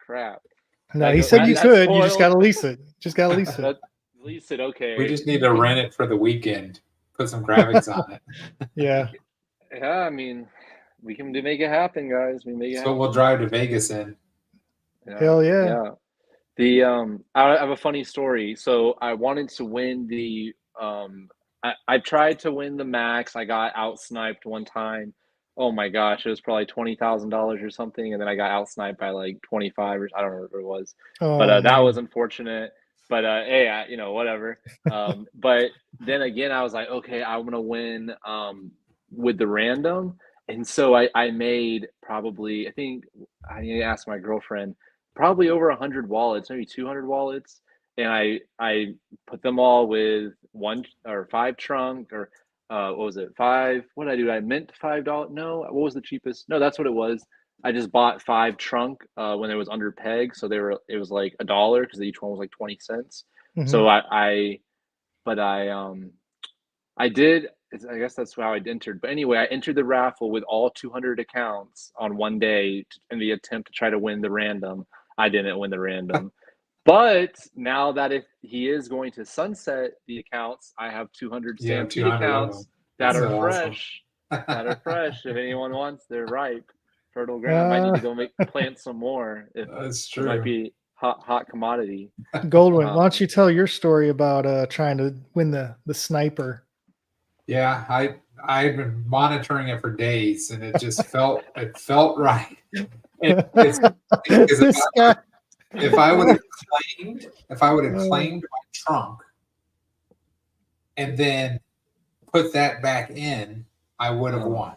Crap. No, he said you could. You just gotta lease it. Lease it, okay. We just need to rent it for the weekend. Put some graphics on it. Yeah. Yeah, I mean, we can make it happen, guys. We'll drive to Vegas in. Yeah. Hell yeah. I have a funny story. So I wanted to win the I tried to win the max. I got out sniped one time. Oh my gosh, it was probably $20,000 or something, and then I got out sniped by like 25 or I don't know what it was. But that was unfortunate. But hey, whatever. But then again, I was like, okay, I'm gonna win with the random. And so I made probably, I think I need to ask my girlfriend, probably over 100 wallets, maybe 200 wallets. And I put them all with 1 or 5 trunk, or what was it? 5. What did I do? I mint $5. No, what was the cheapest? No, that's what it was. I just bought 5 trunk when it was under peg. So it was like $1 because each one was like 20 cents. Mm-hmm. So I did. I guess that's how I entered. But anyway, I entered the raffle with all 200 accounts on one day in the attempt to try to win the random. I didn't win the random. But now that if he is going to sunset the accounts, I have 200 You have Stampede 200 of them. accounts that That's are so awesome. fresh. That are fresh. If anyone wants, they're ripe. Fertile ground. I might need to go plant some more. If That's it might true. be hot commodity. Goldwind, why don't you tell your story about trying to win the sniper? Yeah, I've been monitoring it for days, and it just felt right. And it's because This guy. if I would have claimed my trunk and then put that back in, I would have won.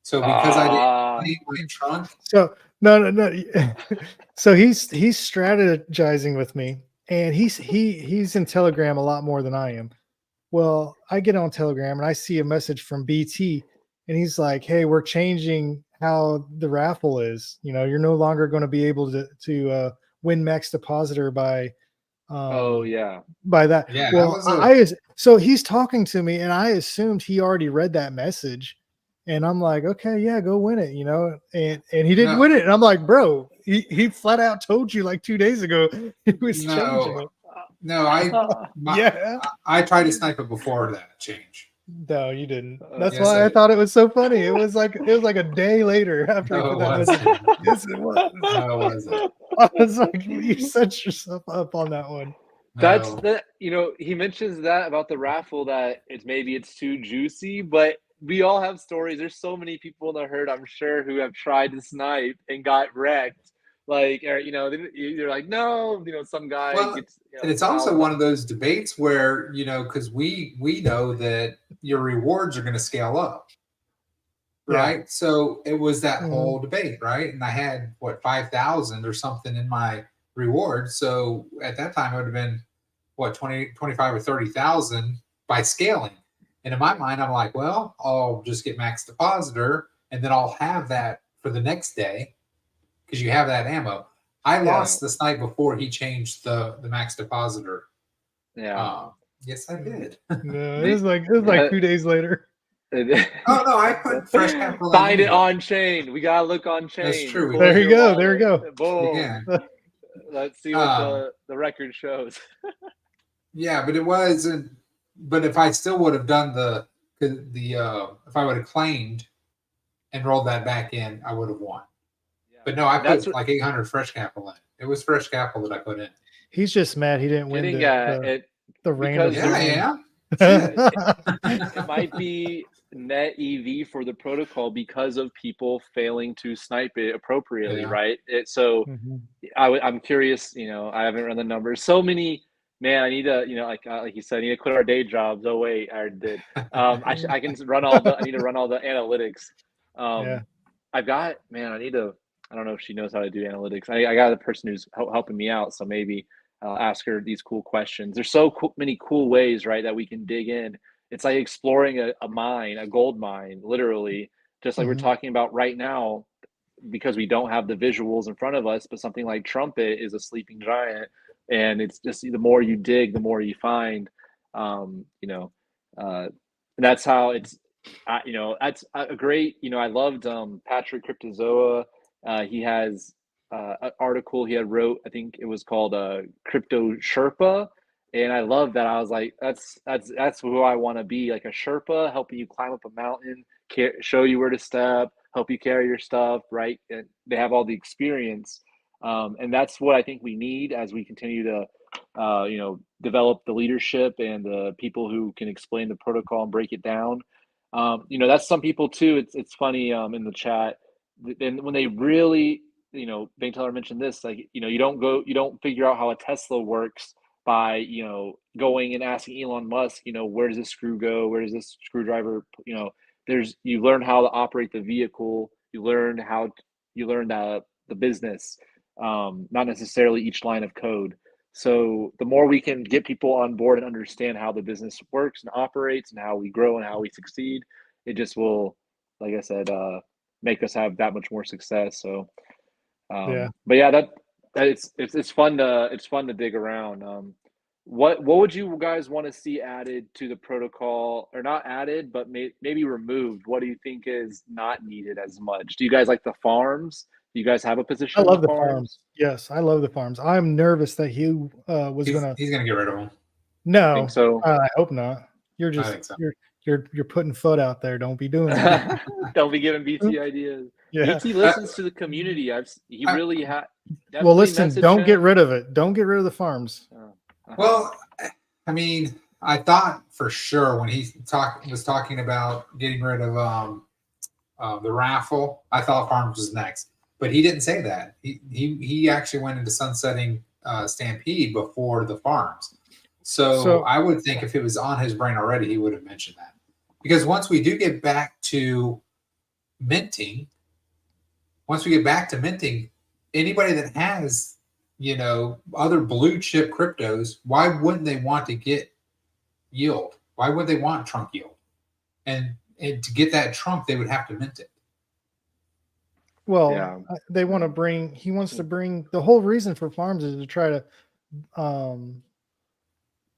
So because I didn't claim my trunk. So no. So he's strategizing with me, and he's in Telegram a lot more than I am. Well, I get on Telegram and I see a message from BT, and he's like, "Hey, we're changing how the raffle is. You know, you're no longer going to be able to win max depositor by by that." Yeah, well, that was so he's talking to me, and I assumed he already read that message, and I'm like, "Okay, yeah, go win it," you know, and he didn't win it, and I'm like, "Bro, he flat out told you like 2 days ago he was changing it." No, I tried to snipe it before that change. No, you didn't. That's yes, why I thought it was so funny. It was like a day later after he put that message. Yes, it was. No, it wasn't. I was like, you set yourself up on that one. That's the he mentions that about the raffle that it's too juicy, but we all have stories. There's so many people in the herd, I'm sure, who have tried to snipe and got wrecked. Like, or they're like, no, some guy gets. And it's also one of those debates where because we know that your rewards are going to scale up, right? Yeah. So it was that whole debate, right? And I had 5,000 or something in my reward. So at that time, it would have been 25 or 30,000 by scaling. And in my mind, I'm like, well, I'll just get max depositor, and then I'll have that for the next day because you have that ammo. I lost the snipe before he changed the max depositor. Yeah. Yes, I did. No, it was like 2 days later. Oh no, I put fresh capital. Find it on chain. We gotta look on chain. That's true. There you go. There you go. Boom. Yeah. Let's see what the record shows. Yeah, but it wasn't. But if I still would have done if I would have claimed and rolled that back in, I would have won. Yeah. But no, I put like 800 fresh capital in. It was fresh capital that I put in. He's just mad he didn't win the random. Yeah. It might be net EV for the protocol because of people failing to snipe it appropriately, right? I'm curious. I haven't run the numbers. So many. Man, I need to, like you said, I need to quit our day jobs. Oh wait, I already did. I can run all the. I need to run all the analytics. I've got. Man, I need to. I don't know if she knows how to do analytics. I got a person who's helping me out, so maybe I'll ask her these cool questions. There's so many cool ways, right, that we can dig in. It's like exploring a mine, a gold mine, literally, just like we're talking about right now, because we don't have the visuals in front of us. But something like Trumpet is a sleeping giant. And it's just the more you dig, the more you find, and that's how it's, that's a great, I loved Patrick Cryptozoa. He has an article he had wrote, I think it was called Crypto Sherpa. And I love that. I was like, that's who I want to be, like a Sherpa, helping you climb up a mountain, show you where to step, help you carry your stuff, right? And they have all the experience. And that's what I think we need as we continue to, develop the leadership and the people who can explain the protocol and break it down. That's some people too. It's funny in the chat. And when they really, Bank Teller mentioned this, like, you don't figure out how a Tesla works by, going and asking Elon Musk, where does this screw go? Where does this screwdriver, you learn how to operate the vehicle. You learn the business. Not necessarily each line of code. So the more we can get people on board and understand how the business works and operates and how we grow and how we succeed, it just will, like I said, make us have that much more success. So, but yeah, it's fun to dig around. what would you guys want to see added to the protocol, or not added, but maybe removed? What do you think is not needed as much? Do you guys like the farms? Do you guys have a I position in love the the farms. farms? Yes, I love the farms. I'm nervous that he was gonna. He's gonna get rid of them. Think No, so? I hope not. You're I just think so. you're putting foot out there. Don't be doing that. Don't be giving BT ideas. Yeah. BT listens to the community. He really had. Well, listen. Don't get rid of it. Don't get rid of the farms. Well, I mean, I thought for sure when he was talking about getting rid of the raffle, I thought farms was next, but he didn't say that. He actually went into sunsetting Stampede before the farms. So I would think if it was on his brain already, he would have mentioned that. Because once we get back to minting, anybody that has, other blue chip cryptos, why wouldn't they want to get yield? Why would they want trunk yield? And to get that trunk, they would have to mint it. Well, yeah. They want to bring. He wants to bring. The whole reason for farms is to try to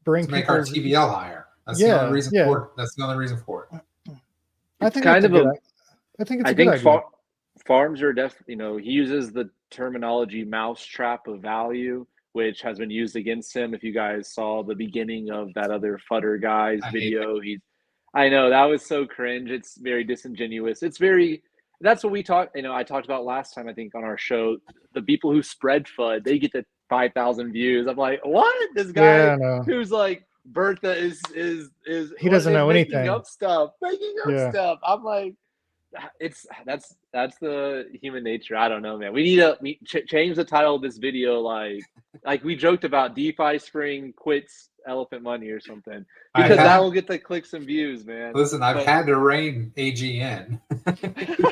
bring to make our TVL higher. That's the only reason for it. That's the only reason for it. I think it's a good idea. Farms are definitely, he uses the terminology mousetrap of value, which has been used against him. If you guys saw the beginning of that other Futter guy's video, I know that was so cringe. It's very disingenuous. That's what we talked, I talked about last time, I think, on our show. The people who spread FUD, they get the 5,000 views. I'm like, what? This guy who's like, Bertha is he doesn't know anything. Making up stuff. I'm like, that's the human nature. I don't know, man. We need to change the title of this video, like we joked about, DeFi Spring quits Elephant Money or something, because that will get the clicks and views, man. Listen, I've had to rein AGN.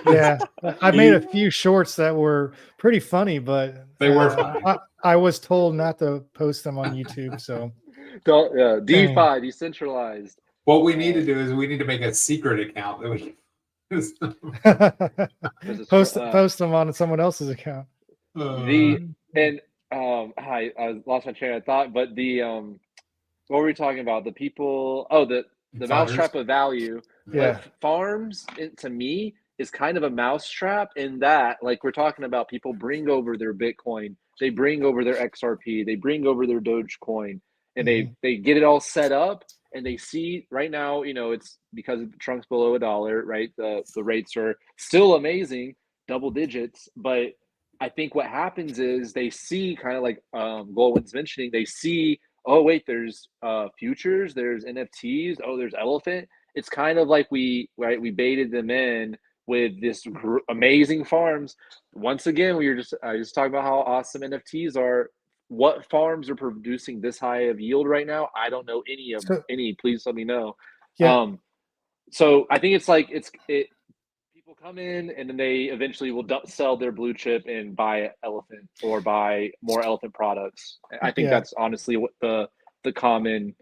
Yeah, I made a few shorts that were pretty funny, but they were funny. I was told not to post them on YouTube, so don't. DeFi, decentralized. What we need to do is we need to make a secret account that we post them on someone else's account. I lost my train of thought, but what were we talking about? The people, the mousetrap of value. Yeah, but farms, to me, is kind of a mousetrap in that, like we're talking about, people bring over their Bitcoin, they bring over their XRP, they bring over their Dogecoin, and they get it all set up. And they see right now, it's because the trunk's below $1, right? The rates are still amazing, double digits. But I think what happens is they see, kind of like Goldwind's mentioning, they see, oh, wait, there's futures, there's NFTs, oh, there's Elephant. It's kind of like we baited them in with this amazing farms. Once again, I was talking about how awesome NFTs are. What farms are producing this high of yield right now? I don't know any. Please let me know. Yeah. So I think it's like people come in and then they eventually will sell their blue chip and buy Elephant or buy more Elephant products. I think that's honestly what the common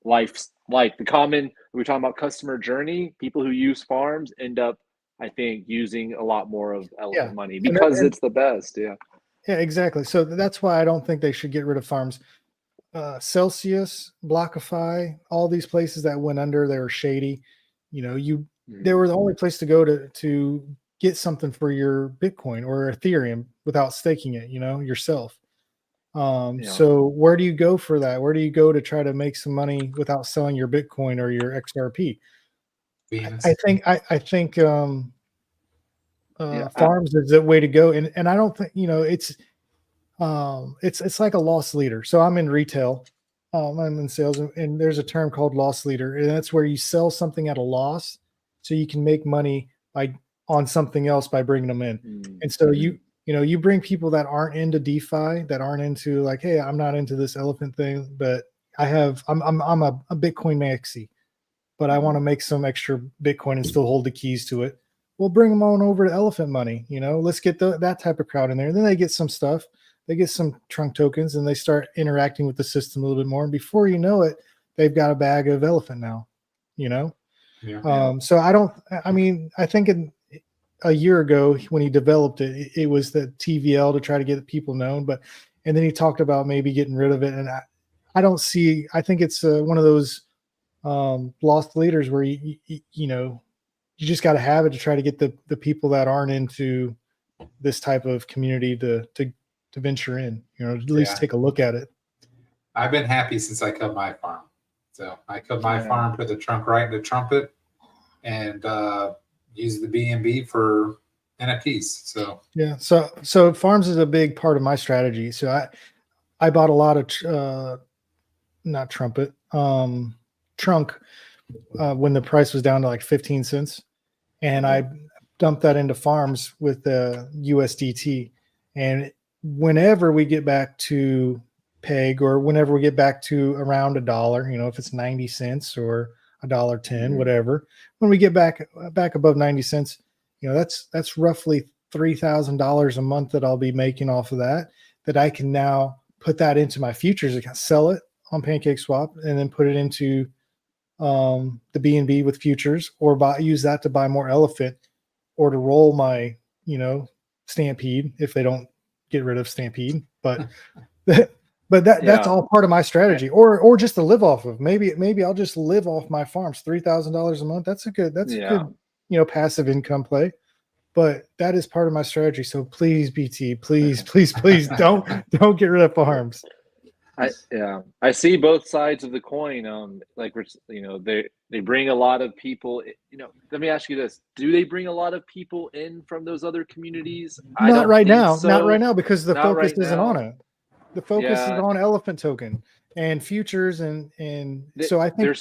life's like. The common, we're talking about customer journey. People who use farms end up, I think, using a lot more of Elephant money because it's the best. Yeah. Yeah, exactly. So that's why I don't think they should get rid of farms. Celsius, BlockFi, all these places that went under, they were shady. They were the only place to go to get something for your Bitcoin or Ethereum without staking it, yourself. So where do you go for that? Where do you go to try to make some money without selling your Bitcoin or your XRP? I think farms is the way to go, and I don't think it's like a loss leader. So I'm in retail, I'm in sales, and there's a term called loss leader, and that's where you sell something at a loss so you can make money on something else by bringing them in. And so you bring people that aren't into DeFi, that aren't into like, hey, I'm not into this Elephant thing, but I'm a Bitcoin maxi, but I want to make some extra Bitcoin and still hold the keys to it. We'll bring them on over to Elephant Money. Let's get that type of crowd in there. And then they get some stuff. They get some trunk tokens, and they start interacting with the system a little bit more. And before you know it, they've got a bag of Elephant now. So I think a year ago when he developed it, it was the TVL to try to get people known. And then he talked about maybe getting rid of it. And I don't see. I think it's one of those lost leaders where you just got to have it to try to get the people that aren't into this type of community to venture in. At least take a look at it. I've been happy since I cut my farm. So I cut my farm, put the trunk right into Trumpet, and use the BNB for NFTs. So yeah, so farms is a big part of my strategy. So I bought a lot of not Trumpet, trunk when the price was down to like 15 cents, and I dumped that into farms with the USDT. And whenever we get back to peg, or whenever we get back to around $1, if it's 90 cents or $1.10, whatever, when we get back above 90 cents, that's roughly $3,000 a month that I'll be making off of that I can now put that into my futures account, sell it on PancakeSwap, and then put it into the BNB with futures, or use that to buy more elephant, or to roll my Stampede if they don't get rid of Stampede. But that's all part of my strategy, or just to live off of. Maybe I'll just live off my farms. $3,000 a month. That's a good passive income play. But that is part of my strategy. So please, BT, please don't get rid of farms. I see both sides of the coin. Like they bring a lot of people. Let me ask you this: do they bring a lot of people in from those other communities? Not right now, because the focus isn't on it. The focus is on elephant token and futures, and so I think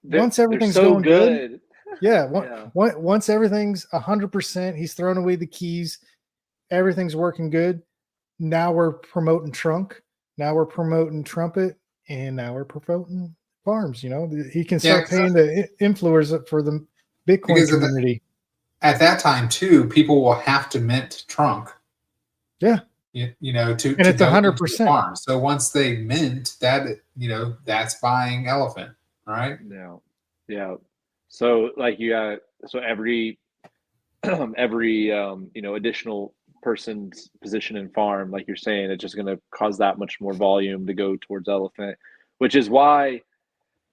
once everything's going good. Once everything's 100%, he's thrown away the keys. Everything's working good. Now we're promoting trunk. Now we're promoting Trumpet, and now we're promoting farms. He can start paying the influencers for the Bitcoin community. At that time, too, people will have to mint trunk. Yeah. And it's 100%. So once they mint that, that's buying elephant, right? Yeah. So like every additional person's position in farm, like you're saying, it's just going to cause that much more volume to go towards elephant, which is why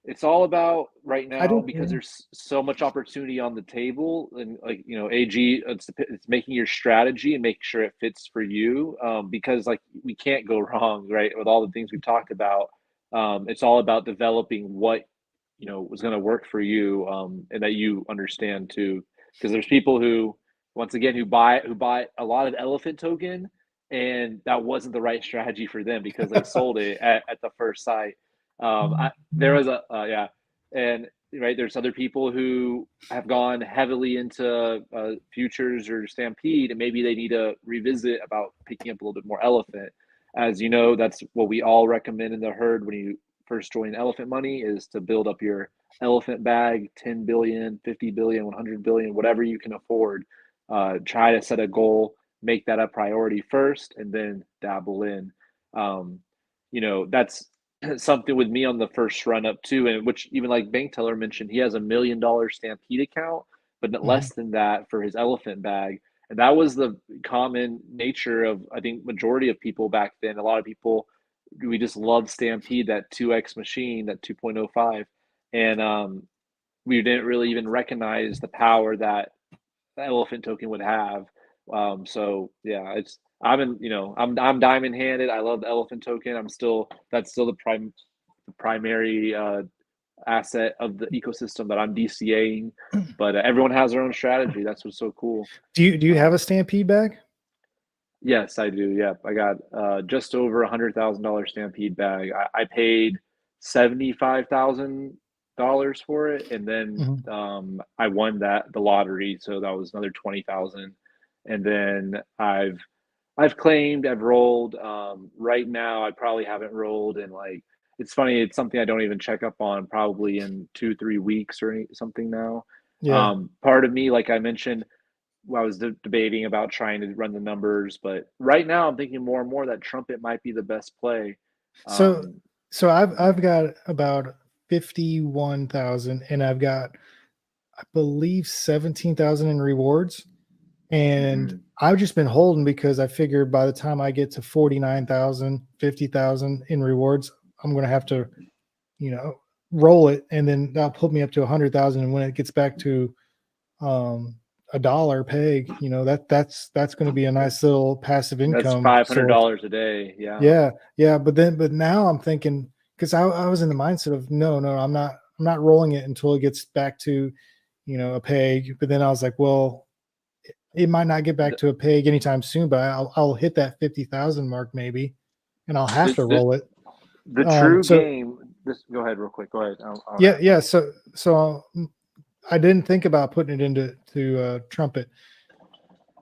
it's all about right now, because there's so much opportunity on the table. And AG, it's making your strategy and make sure it fits for you, because we can't go wrong, right, with all the things we've talked about. It's all about developing what was going to work for you, and that you understand too, because there's people who buy a lot of elephant token, and that wasn't the right strategy for them because they sold it at the first sight. There's other people who have gone heavily into futures or Stampede, and maybe they need to revisit about picking up a little bit more elephant. As you know, that's what we all recommend in the herd when you first join Elephant Money, is to build up your elephant bag, 10 billion, 50 billion, 100 billion, whatever you can afford. Try to set a goal, make that a priority first, and then dabble in. That's something with me on the first run up too, and which even like Bank Teller mentioned, he has $1 million Stampede account, but less than that for his elephant bag. And that was the common nature of, I think, majority of people back then. A lot of people, we just loved Stampede, that 2x machine, that 2.05, and we didn't really even recognize the power that the elephant token would have. So yeah, I'm diamond handed. I love the elephant token. That's still the primary asset of the ecosystem that I'm DCAing, but everyone has their own strategy. That's what's so cool. Do you have a Stampede bag? Yes, I do. Yeah, I got just over $100,000 Stampede bag. I paid $75,000 for it, and then I won the lottery, so that was another $20,000. And then I've claimed, I've rolled. Right now, I probably haven't rolled in it's funny. It's something I don't even check up on probably in 2-3 weeks or something now. Yeah. Part of me, like I mentioned, I was debating about trying to run the numbers, but right now I'm thinking more and more that Trumpet might be the best play. So I've got about 51,000, and I've got, I believe, 17,000 in rewards. And I've just been holding because I figured by the time I get to 49,000, 50,000 in rewards, I'm going to have to, roll it, and then that'll put me up to 100,000. And when it gets back to $1 peg, that's going to be a nice little passive income. That's $500 a day. Yeah. Yeah. But now I'm thinking, because I was in the mindset of no, I'm not rolling it until it gets back to, a peg. But then I was like, well, it might not get back to a peg anytime soon, but I'll hit that 50,000 mark maybe, and I'll have to roll it. The true game. Go ahead, real quick. Go ahead. Yeah. So I didn't think about putting it into Trumpet.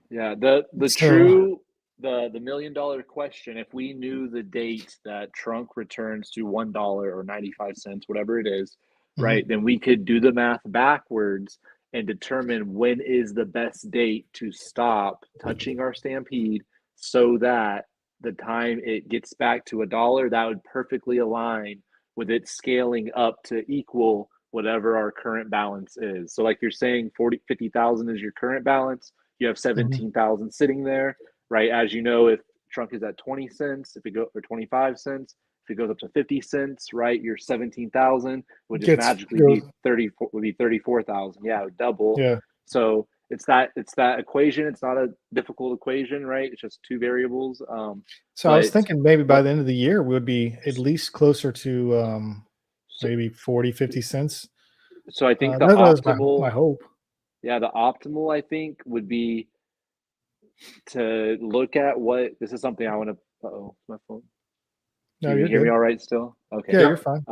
Yeah. The $1 million question. If we knew the date that Trump returns to $1 or 95 cents, whatever it is, right? Then we could do the math backwards and determine when is the best date to stop touching our Stampede, so that the time it gets back to $1, that would perfectly align with it scaling up to equal whatever our current balance is. So like you're saying, 50,000 is your current balance. You have 17,000 sitting there, right? As you know, if Trump is at 20 cents, if it goes for 25 cents, if it goes up to 50 cents, right, your 17,000 would just magically be 34,000. Yeah, it would double. Yeah. So it's that equation. It's not a difficult equation, right? It's just two variables. So I was thinking maybe by the end of the year we would be at least closer to maybe 40, 50 cents. So I think the optimal, my hope. Yeah, the optimal, I think, would be to look at what this is something I want to. My phone. No, you you're hear good. me all right still? Okay. Yeah, you're fine.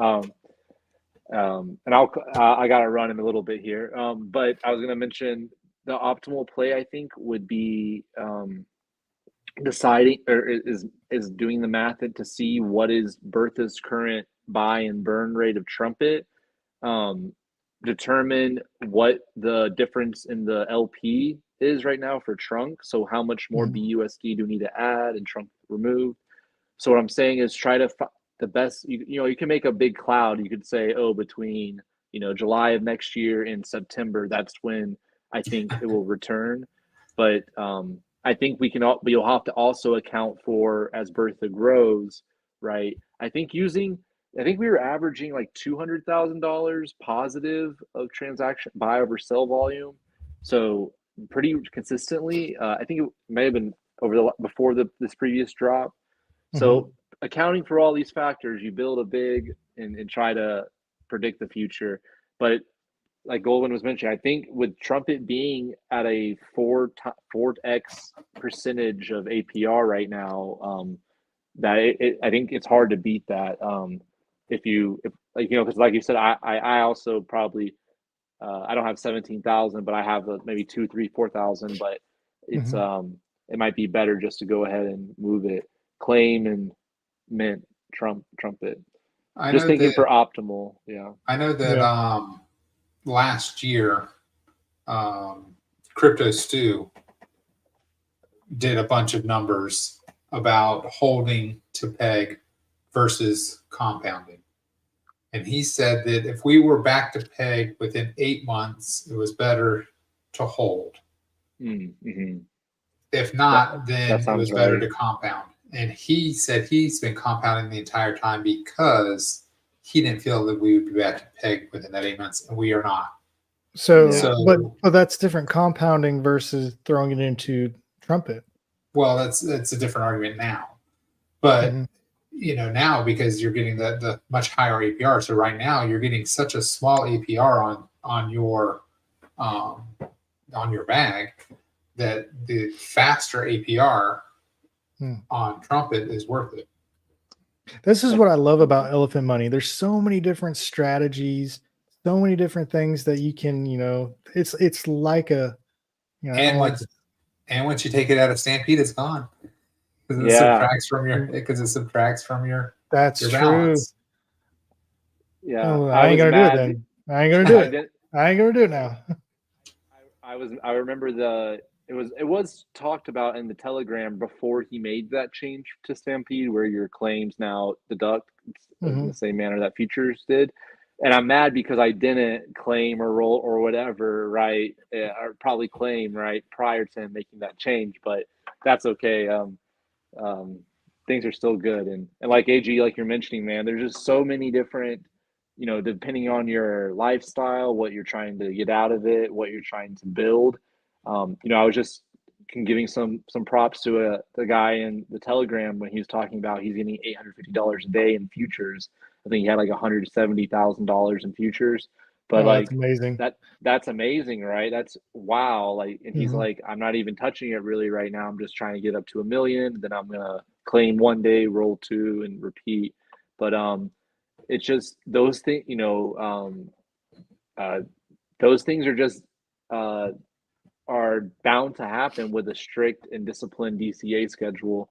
And I got to run in a little bit here. But I was going to mention the optimal play, I think, would be deciding or is doing the math to see what is Bertha's current buy and burn rate of Trumpet. Determine what the difference in the LP is right now for Trunk. So how much more BUSD do we need to add and Trunk remove? So what I'm saying is try to the best. You can make a big cloud. You could say, between July of next year and September, that's when I think it will return. But I think you'll have to also account for as Bertha grows, right? I think we were averaging like $200,000 positive of transaction buy over sell volume. So pretty consistently. I think it may have been before this previous drop. So accounting for all these factors, you build a big and try to predict the future. But like Goldwind was mentioning, I think with Trumpet being at a 4x percentage of APR right now, I think it's hard to beat that. Because like you said, I also probably I don't have 17,000, but I have maybe 2, 3, 4,000. But it's it might be better just to go ahead and move it, claim and mint Trumpet. Just thinking for optimal. Yeah, I know that last year, Crypto Stew did a bunch of numbers about holding to peg versus compounding. And he said that if we were back to peg within 8 months, it was better to hold. If not, then it was better to compound. And he said he's been compounding the entire time because he didn't feel that we would be back to peg within that 8 months, and we are not. But that's different, compounding versus throwing it into Trumpet. Well, that's a different argument now. But now because you're getting the much higher APR, so right now you're getting such a small APR on your bag that the faster APR on Trumpet is worth it. This is what I love about Elephant Money. There's so many different strategies, so many different things that you can, it's like a, and once you take it out of Stampede, it's gone. Because it subtracts from your That's your true. balance. Yeah, I ain't gonna do it then. I ain't gonna do it. I ain't gonna do it now. I remember it was talked about in the Telegram before he made that change to Stampede, where your claims now deduct in the same manner that futures did. And I'm mad because I didn't claim or roll or whatever, right? Or probably claim right prior to him making that change, but that's okay. things are still good. And like AG, like you're mentioning, man, there's just so many different, depending on your lifestyle, what you're trying to get out of it, what you're trying to build. I was just giving some props to the guy in the Telegram when he was talking about he's getting $850 a day in futures. I think he had like $170,000 in futures, but that's amazing. That's amazing, right? That's wow. Like, and he's like, I'm not even touching it really right now. I'm just trying to get up to 1 million. Then I'm gonna claim one day, roll two, and repeat. But it's just those things, those things are just are bound to happen with a strict and disciplined DCA schedule.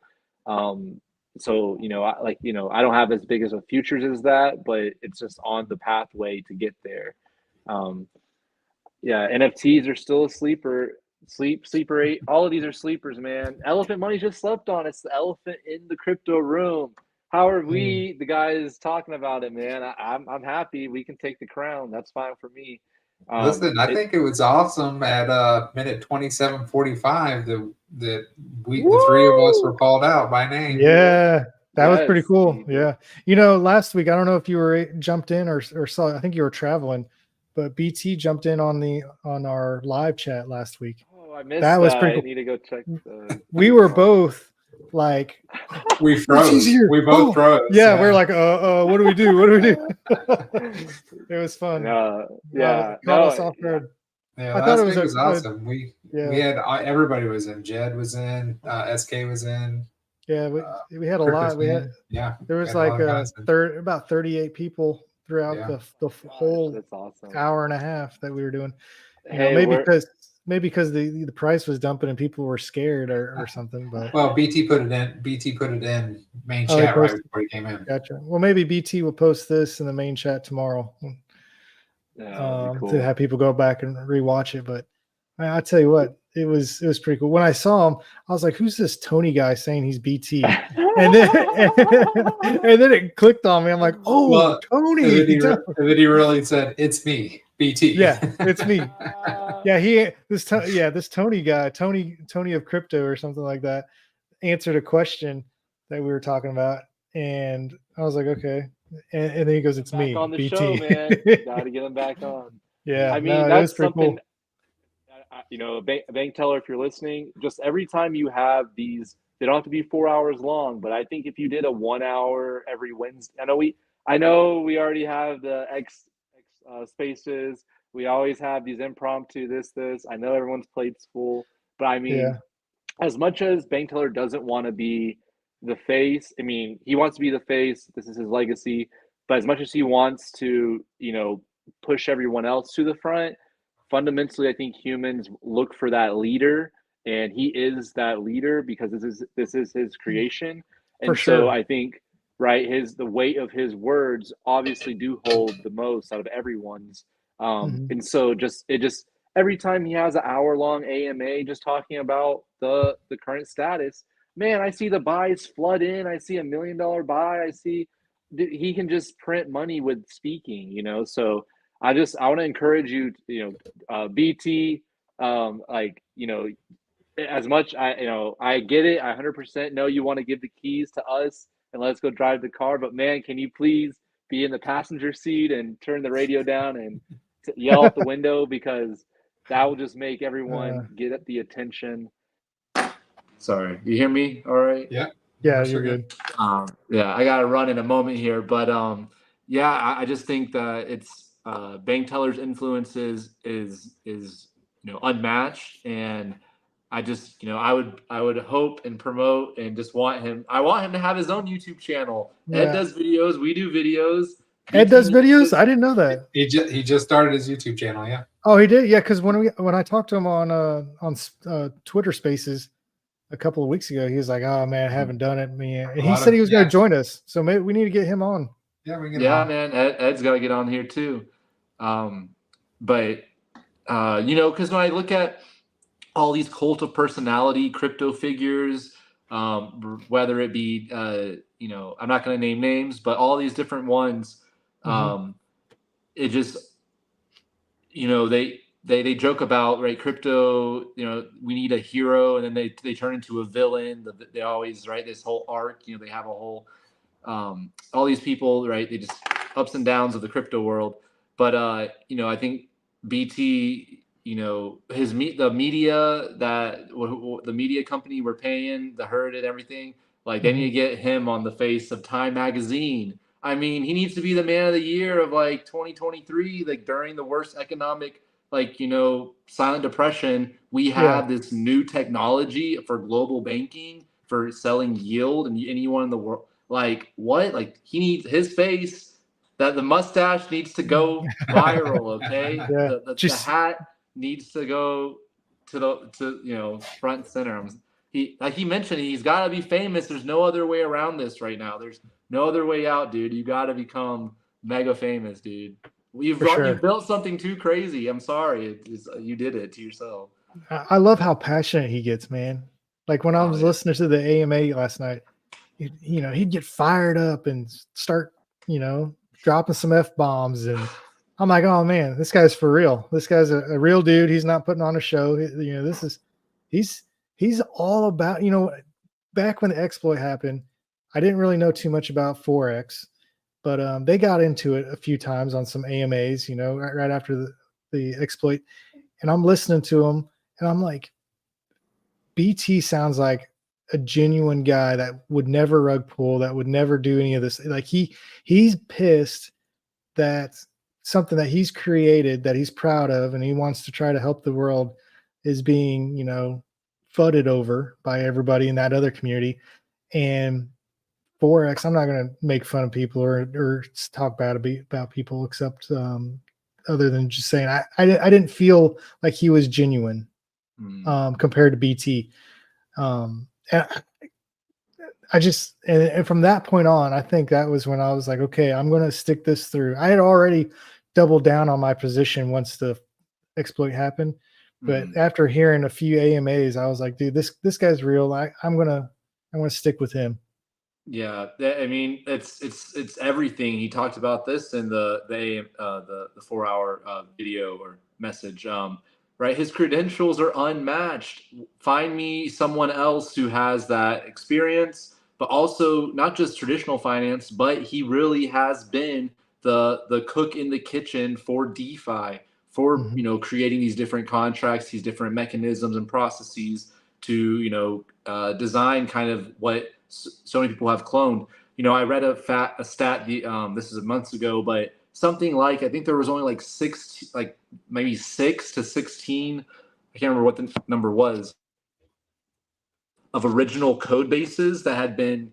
So I don't have as big as a futures as that, but it's just on the pathway to get there. NFTs are still a sleeper. Sleeper 8. All of these are sleepers, man. Elephant money just slept on. It's the elephant in the crypto room. How are we, the guys, talking about it, man? I'm happy. We can take the crown. That's fine for me. Listen, I think it was awesome at minute 27:45 that the three of us were called out by name. Yeah, that was pretty cool. Yeah, last week, I don't know if you were jumped in or saw. I think you were traveling, but BT jumped in on our live chat last week. Oh, I missed that. Was pretty cool. I need to go check. We were both like, we froze. We both froze. Yeah, we're like, what do we do? What do we do? It was fun. Yeah, caught us off guard. Yeah, I thought it was awesome. We had everybody was in. Jed was in. SK was in. Yeah, we had a lot. We had there was like about 38 people throughout the whole That's awesome. hour and a half that we were doing. Maybe because the price was dumping and people were scared or something. But BT put it in main chat right before he came in. Gotcha. Well, maybe BT will post this in the main chat tomorrow. Cool. To have people go back and rewatch it. But I tell you what, it was pretty cool. When I saw him, I was like, "Who's this Tony guy saying he's BT?" and then it clicked on me. I'm like, "Oh, Tony!" And then he really said, "It's me, BT." Yeah, it's me. This Tony guy, Tony of crypto or something like that, answered a question that we were talking about, and I was like, "Okay." And then he goes, "It's me, on the BT." show, man. Got to get him back on. Yeah, I mean, that's something. Cool. Bank teller, if you're listening, just every time you have these, they don't have to be 4 hours long, but I think if you did a 1 hour every Wednesday, I know we already have the X spaces. We always have these impromptu this. I know everyone's plate's full, but I mean, as much as bank teller doesn't want to be the face, I mean, he wants to be the face. This is his legacy. But as much as he wants to, push everyone else to the front, fundamentally, I think humans look for that leader, and he is that leader because this is his creation. And so I think, right, the weight of his words obviously do hold the most out of everyone's. And so every time he has an hour-long AMA just talking about the current status, man, I see the buys flood in. I see $1 million buy. I see he can just print money with speaking, So I want to encourage you, BT, as much I get it. I 100% know you want to give the keys to us and let's go drive the car. But man, can you please be in the passenger seat and turn the radio down and yell out the window, because that will just make everyone get at the attention. Sorry, you hear me all right? Yeah, you're good. I gotta run in a moment here, but I just think that it's bank teller's influences is unmatched, and I just I would hope and promote and just want him. I want him to have his own YouTube channel. Ed does videos. We do videos. Ed does videos. I didn't know that. He just started his YouTube channel. Yeah. Oh, he did. Yeah, because when I talked to him on Twitter Spaces a couple of weeks ago, he was like, "Oh man, I haven't done it." And he said he was going to join us, so maybe we need to get him on. Yeah, we get him on. Man, Ed's got to get on here too. But because when I look at all these cult of personality crypto figures, whether it be I'm not going to name names, but all these different ones, it just they joke about, right, crypto, we need a hero, and then they turn into a villain. They always, right, this whole arc, they have a whole all these people, right, they just ups and downs of the crypto world. But I think BT, the media, the media company we're paying, the herd and everything, like then you get him on the face of Time magazine. I mean, he needs to be the man of the year of like 2023, like during the worst economic, like, silent depression. We have this new technology for global banking, for selling yield, and anyone in the world, like, what? Like, he needs his face, that the mustache needs to go viral, okay? Yeah. The hat needs to go to front and center. Like he mentioned, he's got to be famous. There's no other way around this right now. There's no other way out, dude. You got to become mega famous, dude. You've built something too crazy. I'm sorry. You did it to yourself. I love how passionate he gets, man. Like when I was listening to the AMA last night, he'd get fired up and start, dropping some F-bombs. And I'm like, oh man, this guy's for real. This guy's a real dude. He's not putting on a show. He's all about, back when the exploit happened, I didn't really know too much about Forex, but they got into it a few times on some AMAs, right after the exploit. And I'm listening to him and I'm like, BT sounds like a genuine guy that would never rug pull, that would never do any of this. Like he's pissed that something that he's created, that he's proud of, and he wants to try to help the world, is being, fudded over by everybody in that other community. And Forex, I'm not going to make fun of people or talk bad about people, except other than just saying I didn't feel like he was genuine compared to BT. And I just, and from that point on, I think that was when I was like, okay, I'm going to stick this through. I had already doubled down on my position once the exploit happened, but after hearing a few AMAs, I was like, dude, this guy's real. I'm going to stick with him. Yeah. I mean, it's everything. He talked about this in the 4-hour video or message. Right. His credentials are unmatched. Find me someone else who has that experience, but also not just traditional finance, but he really has been the cook in the kitchen for DeFi, for, creating these different contracts, these different mechanisms and processes to, design kind of what so many people have cloned. I read a stat, this is months ago, but something like, I think there was only like maybe 6 to 16, I can't remember what the number was, of original code bases that had been,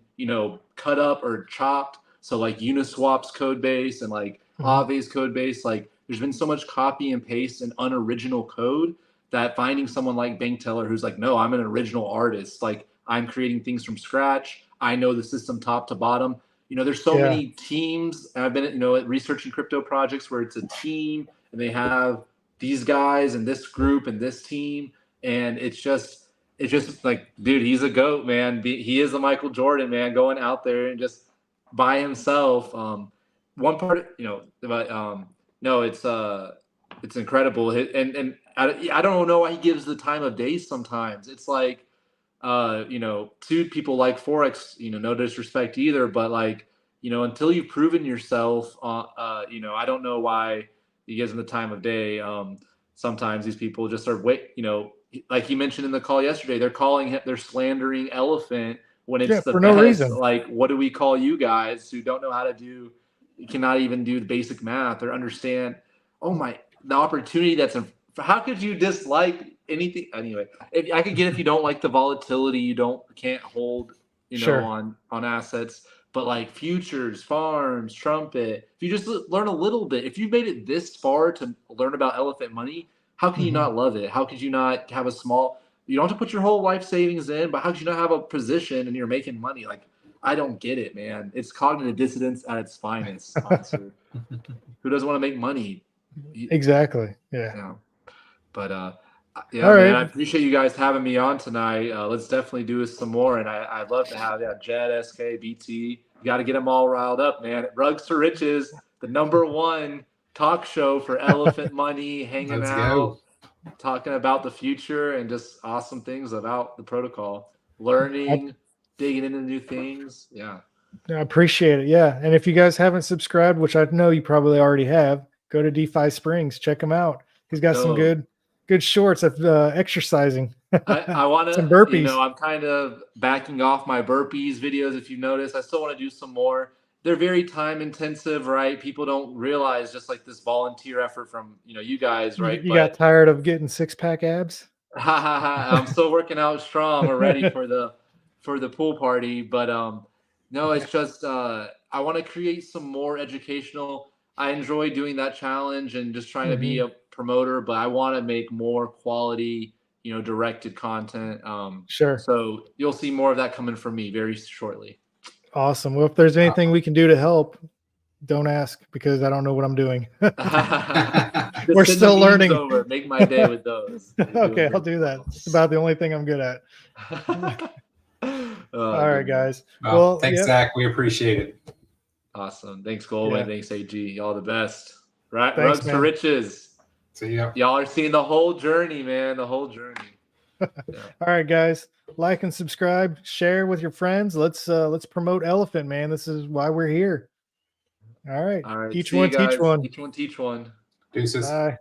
cut up or chopped. So like Uniswap's code base and like Aave's code base, like there's been so much copy and paste and unoriginal code that finding someone like Bankteller who's like, no, I'm an original artist. Like I'm creating things from scratch. I know the system top to bottom. There's so many teams. I've been, researching crypto projects where it's a team and they have these guys and this group and this team. And it's just like, dude, he's a GOAT, man. He is a Michael Jordan, man, going out there and just by himself. One part, but no, it's incredible. And I don't know why he gives the time of day sometimes. It's like, to people like Forex, no disrespect either, but like, until you've proven yourself, I don't know why he gives them the time of day. Sometimes these people just are like he mentioned in the call yesterday, they're slandering Elephant when it's the for best. No reason. Like, what do we call you guys who don't know how to you cannot even do the basic math or understand, the opportunity how could you dislike anything? Anyway, I could get if you don't like the volatility, you can't hold, on assets, but like futures, farms, trumpet, if you just learn a little bit, if you made it this far to learn about elephant money, how can you not love it? How could you not have you don't have to put your whole life savings in, but how could you not have a position and you're making money? Like, I don't get it, man. It's cognitive dissonance at its finest, honestly. Who doesn't want to make money? Exactly. Yeah. But All man, right. I appreciate you guys having me on tonight. Let's definitely do this some more, and I'd love to have Jed, SK, BT. You got to get them all riled up, man. Rugs to Riches, the #1 talk show for Elephant Money, hanging Let's out, go. talking about the future and just awesome things about the protocol, learning, digging into new things. Yeah. I appreciate it. Yeah. And if you guys haven't subscribed, which I know you probably already have, go to DeFi Springs, check him out. He's got some good shorts of exercising. I want to, some burpees. I'm kind of backing off my burpees videos. If you notice, I still want to do some more. They're very time intensive, right? People don't realize just like this volunteer effort from, you guys, right? You got tired of getting 6-pack abs? I'm still working out strong already for the pool party, but no, it's just I want to create some more educational. I enjoy doing that challenge and just trying to be a promoter, but I want to make more quality, directed content. Sure. So you'll see more of that coming from me very shortly. Awesome. Well, if there's anything we can do to help, don't ask because I don't know what I'm doing. We're still learning. Over. Make my day with those. Okay, I'll do that. It's about the only thing I'm good at. All right, guys. Well, thanks, Zach. We appreciate it. Awesome. Thanks, Goldwind. Yeah. Thanks, AG. Y'all the best. Right, thanks, Rugs to riches. See ya. Y'all are seeing the whole journey, man. The whole journey. Yeah. All right, guys. Like and subscribe. Share with your friends. Let's promote Elephant, man. This is why we're here. All right. All right. Each one teach one. Each one teach one. Deuces. Bye.